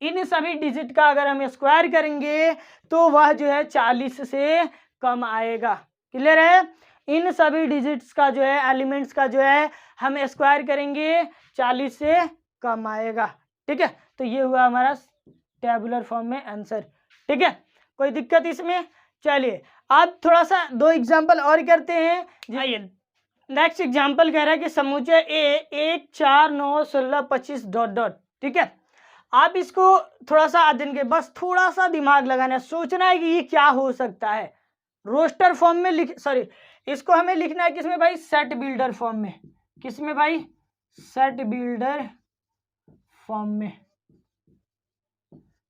इन सभी डिजिट का अगर हम स्क्वायर करेंगे तो वह जो है 40 से कम आएगा। क्लियर है? इन सभी डिजिट्स का जो है, एलिमेंट्स का जो है हम स्क्वायर करेंगे 40 से कम आएगा। ठीक है, तो ये हुआ हमारा टेबुलर फॉर्म में आंसर। ठीक है, कोई दिक्कत इसमें? चलिए अब थोड़ा सा 2 एग्जाम्पल और करते हैं। आइए नेक्स्ट एग्जाम्पल कह रहा है कि समुच्चय ए 1, 4, 9, 16, 25 ... ठीक है, आप इसको थोड़ा सा अध्ययन के, बस थोड़ा सा दिमाग लगाना है, सोचना है कि ये क्या हो सकता है। रोस्टर फॉर्म में इसको हमें लिखना है किसमें भाई? सेट बिल्डर फॉर्म में। किसमें भाई? सेट बिल्डर फॉर्म में।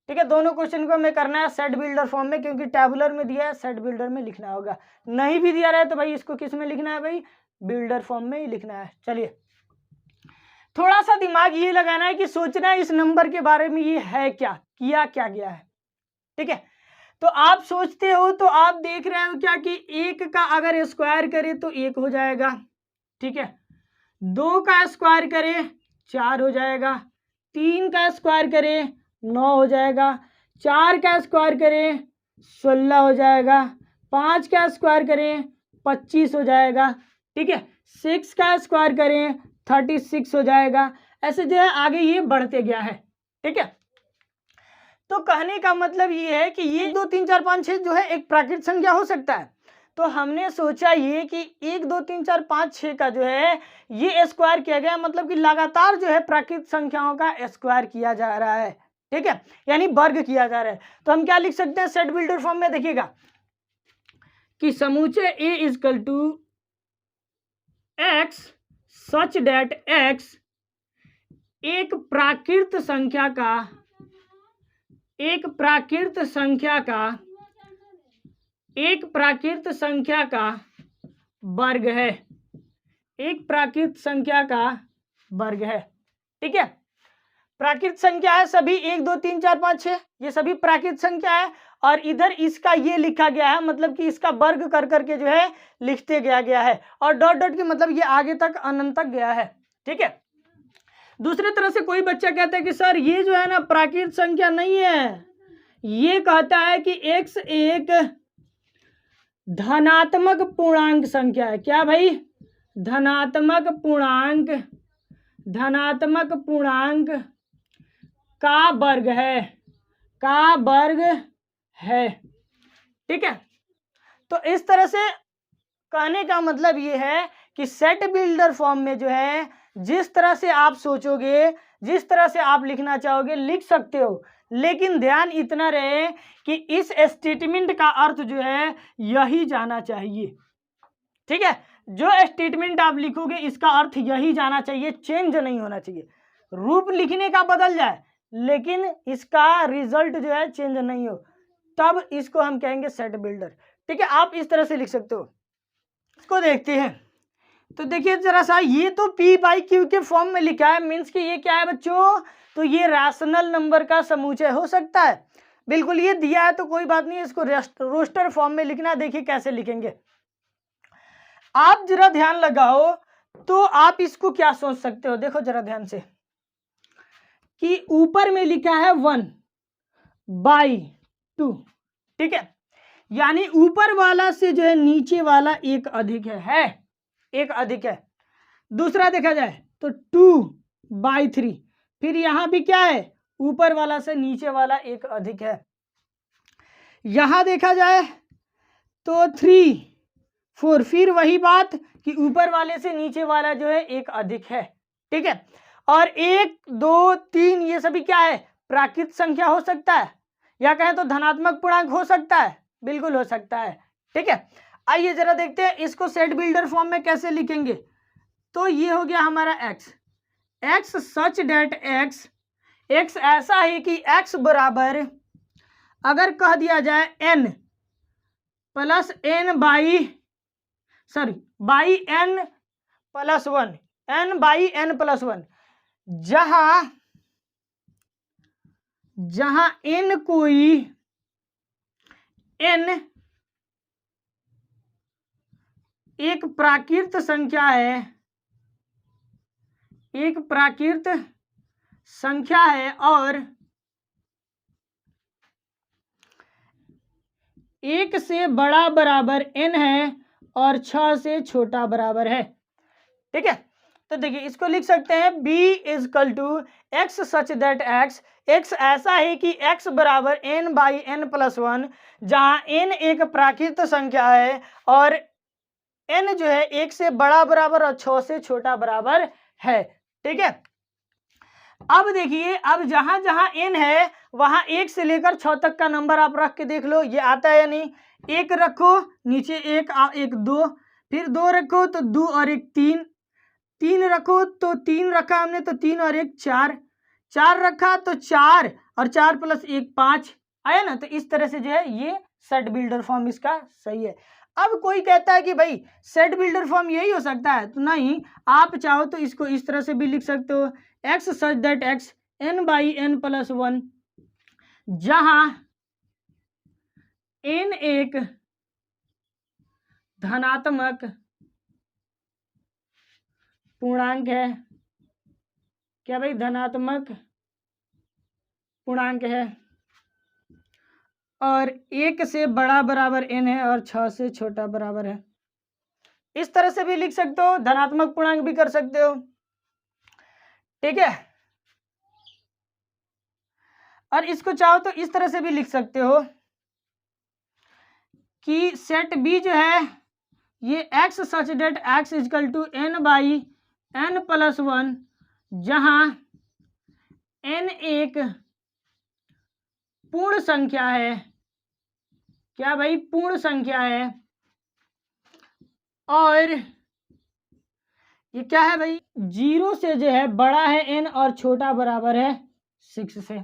ठीक है, दोनों क्वेश्चन को हमें करना है सेट बिल्डर फॉर्म में, क्योंकि टैबुलर में दिया है, सेट बिल्डर में लिखना होगा। नहीं भी दिया रहा है तो भाई इसको किस में लिखना है भाई? बिल्डर फॉर्म में ही लिखना है। चलिए थोड़ा सा दिमाग ये लगाना है कि सोचना है इस नंबर के बारे में, ये है क्या, किया क्या गया है। ठीक है, तो आप सोचते हो तो आप देख रहे हो क्या कि 1 का अगर स्क्वायर करे तो 1 हो जाएगा। ठीक है, 2 का स्क्वायर करे 4 हो जाएगा। 3 का स्क्वायर करे 9 हो जाएगा। 4 का स्क्वायर करें 16 हो जाएगा। 5 का स्क्वायर करें 25 हो जाएगा। ठीक है, 6 का स्क्वायर करें 36 हो जाएगा। ऐसे जो है आगे ये बढ़ते गया है। ठीक है, तो कहने का मतलब ये है कि ये 2 3 4 5 6 जो है एक प्राकृत संख्या हो सकता है। तो हमने सोचा ये कि 1 2 3 4 5 6 का जो है ये स्क्वायर किया गया, मतलब कि लगातार जो है प्राकृत संख्याओं का स्क्वायर किया जा रहा है। ठीक है, यानी वर्ग किया जा रहा है। तो हम क्या लिख सकते हैं सेट बिल्डर फॉर्म में? देखिएगा कि समुच्चय A equal to x such that x एक प्राकृत संख्या का वर्ग है, एक प्राकृत संख्या का वर्ग है। ठीक है, प्राकृत संख्या है सभी 1 2 3 4 5 6, ये सभी प्राकृत संख्या है और इधर इसका ये लिखा गया है, मतलब कि इसका वर्ग कर करके जो है लिखते गया है और डॉट डॉट की मतलब ये आगे तक अनंत तक गया है। ठीक है, दूसरे तरह से कोई बच्चा कहता है कि सर ये जो है ना प्राकृत संख्या नहीं है, ये कहता है कि x एक धनात्मक पूर्णांक संख्या है। क्या भाई? धनात्मक पूर्णांक का वर्ग है, ठीक है। तो इस तरह से कहने का मतलब ये है कि सेट बिल्डर फॉर्म में जो है जिस तरह से आप सोचोगे, जिस तरह से आप लिखना चाहोगे लिख सकते हो, लेकिन ध्यान इतना रहे कि इस स्टेटमेंट का अर्थ जो है यही जाना चाहिए। ठीक है, जो स्टेटमेंट आप लिखोगे इसका अर्थ यही जाना चाहिए, चेंज नहीं होना चाहिए। रूप लिखने का बदल जाए लेकिन इसका रिजल्ट जो है चेंज नहीं हो, तब इसको हम कहेंगे सेट बिल्डर। ठीक है, आप इस तरह से लिख सकते हो। इसको देखते हैं, तो देखिए जरा सा, ये तो P बाई Q के फॉर्म में लिखा है, मीन्स कि ये क्या है बच्चों? तो ये रैशनल नंबर का समुच्चय हो सकता है। बिल्कुल, ये दिया है तो कोई बात नहीं, इसको रोस्टर फॉर्म में लिखना है। देखिए कैसे लिखेंगे, आप जरा ध्यान लगाओ तो आप इसको क्या सोच सकते हो। देखो जरा ध्यान से कि ऊपर में लिखा है 1/2, ठीक है, यानी ऊपर वाला से जो है नीचे वाला एक अधिक है, एक अधिक है। दूसरा देखा जाए तो 2/3, फिर यहां भी क्या है? ऊपर वाला से नीचे वाला एक अधिक है। यहां देखा जाए तो 3 4, फिर वही बात कि ऊपर वाले से नीचे वाला जो है एक अधिक है। ठीक है, और 1 2 3 ये सभी क्या है? प्राकृत संख्या हो सकता है, या कहें तो धनात्मक पूर्णांक हो सकता है, बिल्कुल हो सकता है। ठीक है, आइए जरा देखते हैं इसको सेट बिल्डर फॉर्म में कैसे लिखेंगे। तो ये हो गया हमारा x सच डेट x ऐसा है कि x बराबर, अगर कह दिया जाए n plus n by n plus 1, n by n plus 1, जहां n कोई n एक प्राकृत संख्या है, एक प्राकृत संख्या है और 1 से बड़ा बराबर n है और 6 से छोटा बराबर है। ठीक है, तो देखिए इसको लिख सकते हैं b = x such that x ऐसा है कि x बराबर n बाई n प्लस 1, जहां n एक प्राकृत संख्या है और n जो है 1 से बड़ा बराबर और 6 से छोटा बराबर है। ठीक है, अब देखिए, अब जहां जहां n है वहां 1 से लेकर 6 तक का नंबर आप रख के देख लो, ये आता है या नहीं। 1 रखो, नीचे 1 2, फिर 2 रखो तो 2 और 1 3, 3 रखो तो 3 रखा हमने तो 3 और 1 4, 4 रखा तो 4 और 4 प्लस 1 5 आया ना। तो इस तरह से जो है ये सेट बिल्डर फॉर्म इसका सही है। अब कोई कहता है कि भाई सेट बिल्डर फॉर्म यही हो सकता है, तो नहीं, आप चाहो तो इसको इस तरह से भी लिख सकते हो, x such that x n by n plus 1, जहां n एक धनात्मक पूर्णांक है। क्या भाई? धनात्मक पूर्णांक है और 1 से बड़ा बराबर n है और 6 से छोटा बराबर है। इस तरह से भी लिख सकते हो, धनात्मक पूर्णांक भी कर सकते हो। ठीक है, और इसको चाहो तो इस तरह से भी लिख सकते हो कि सेट b जो है ये x such that x = n by n plus 1, जहां n एक पूर्ण संख्या है। क्या भाई? पूर्ण संख्या है और ये क्या है भाई? 0 से जो है बड़ा है n और छोटा बराबर है 6 से।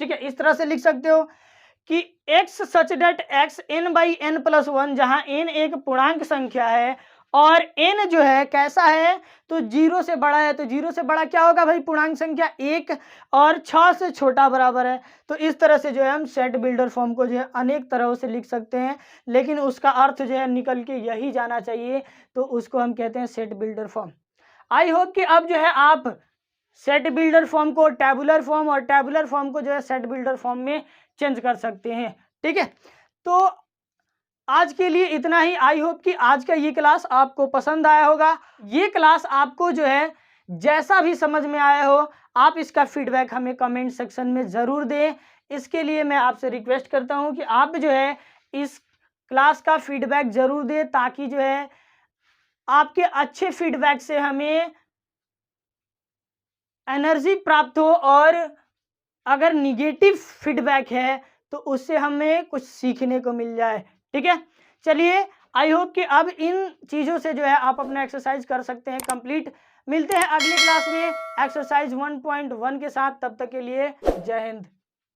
ठीक है, इस तरह से लिख सकते हो कि x such that x n by n plus 1, जहां n एक पूर्णांक संख्या है और n जो है कैसा है, तो 0 से बड़ा है। तो 0 से बड़ा क्या होगा भाई, पूर्णांक संख्या 1, और 6 से छोटा बराबर है। तो इस तरह से जो है हम सेट बिल्डर फॉर्म को जो है अनेक तरह से लिख सकते हैं, लेकिन उसका अर्थ जो है निकल के यही जाना चाहिए, तो उसको हम कहते हैं set builder form. I hope कि अब जो है आप सेट बिल्डर फॉर्म को टैबुलर फॉर्म और टैबुलर फॉर्म को जो है सेट बिल्डर फॉर्म में चेंज कर सकते हैं। ठीक है, तो आज के लिए इतना ही। आई होप कि आज का ये क्लास आपको पसंद आया होगा। ये क्लास आपको जो है जैसा भी समझ में आया हो, आप इसका फीडबैक हमें कमेंट सेक्शन में ज़रूर दें। इसके लिए मैं आपसे रिक्वेस्ट करता हूं कि आप जो है इस क्लास का फीडबैक ज़रूर दें, ताकि जो है आपके अच्छे फीडबैक से हमें एनर्जी प्राप्त हो, और अगर निगेटिव फीडबैक है तो उससे हमें कुछ सीखने को मिल जाए। ठीक है, चलिए, आई होप कि अब इन चीज़ों से जो है आप अपना एक्सरसाइज कर सकते हैं कंप्लीट। मिलते हैं अगली क्लास में एक्सरसाइज 1.1 के साथ। तब तक के लिए जय हिंद।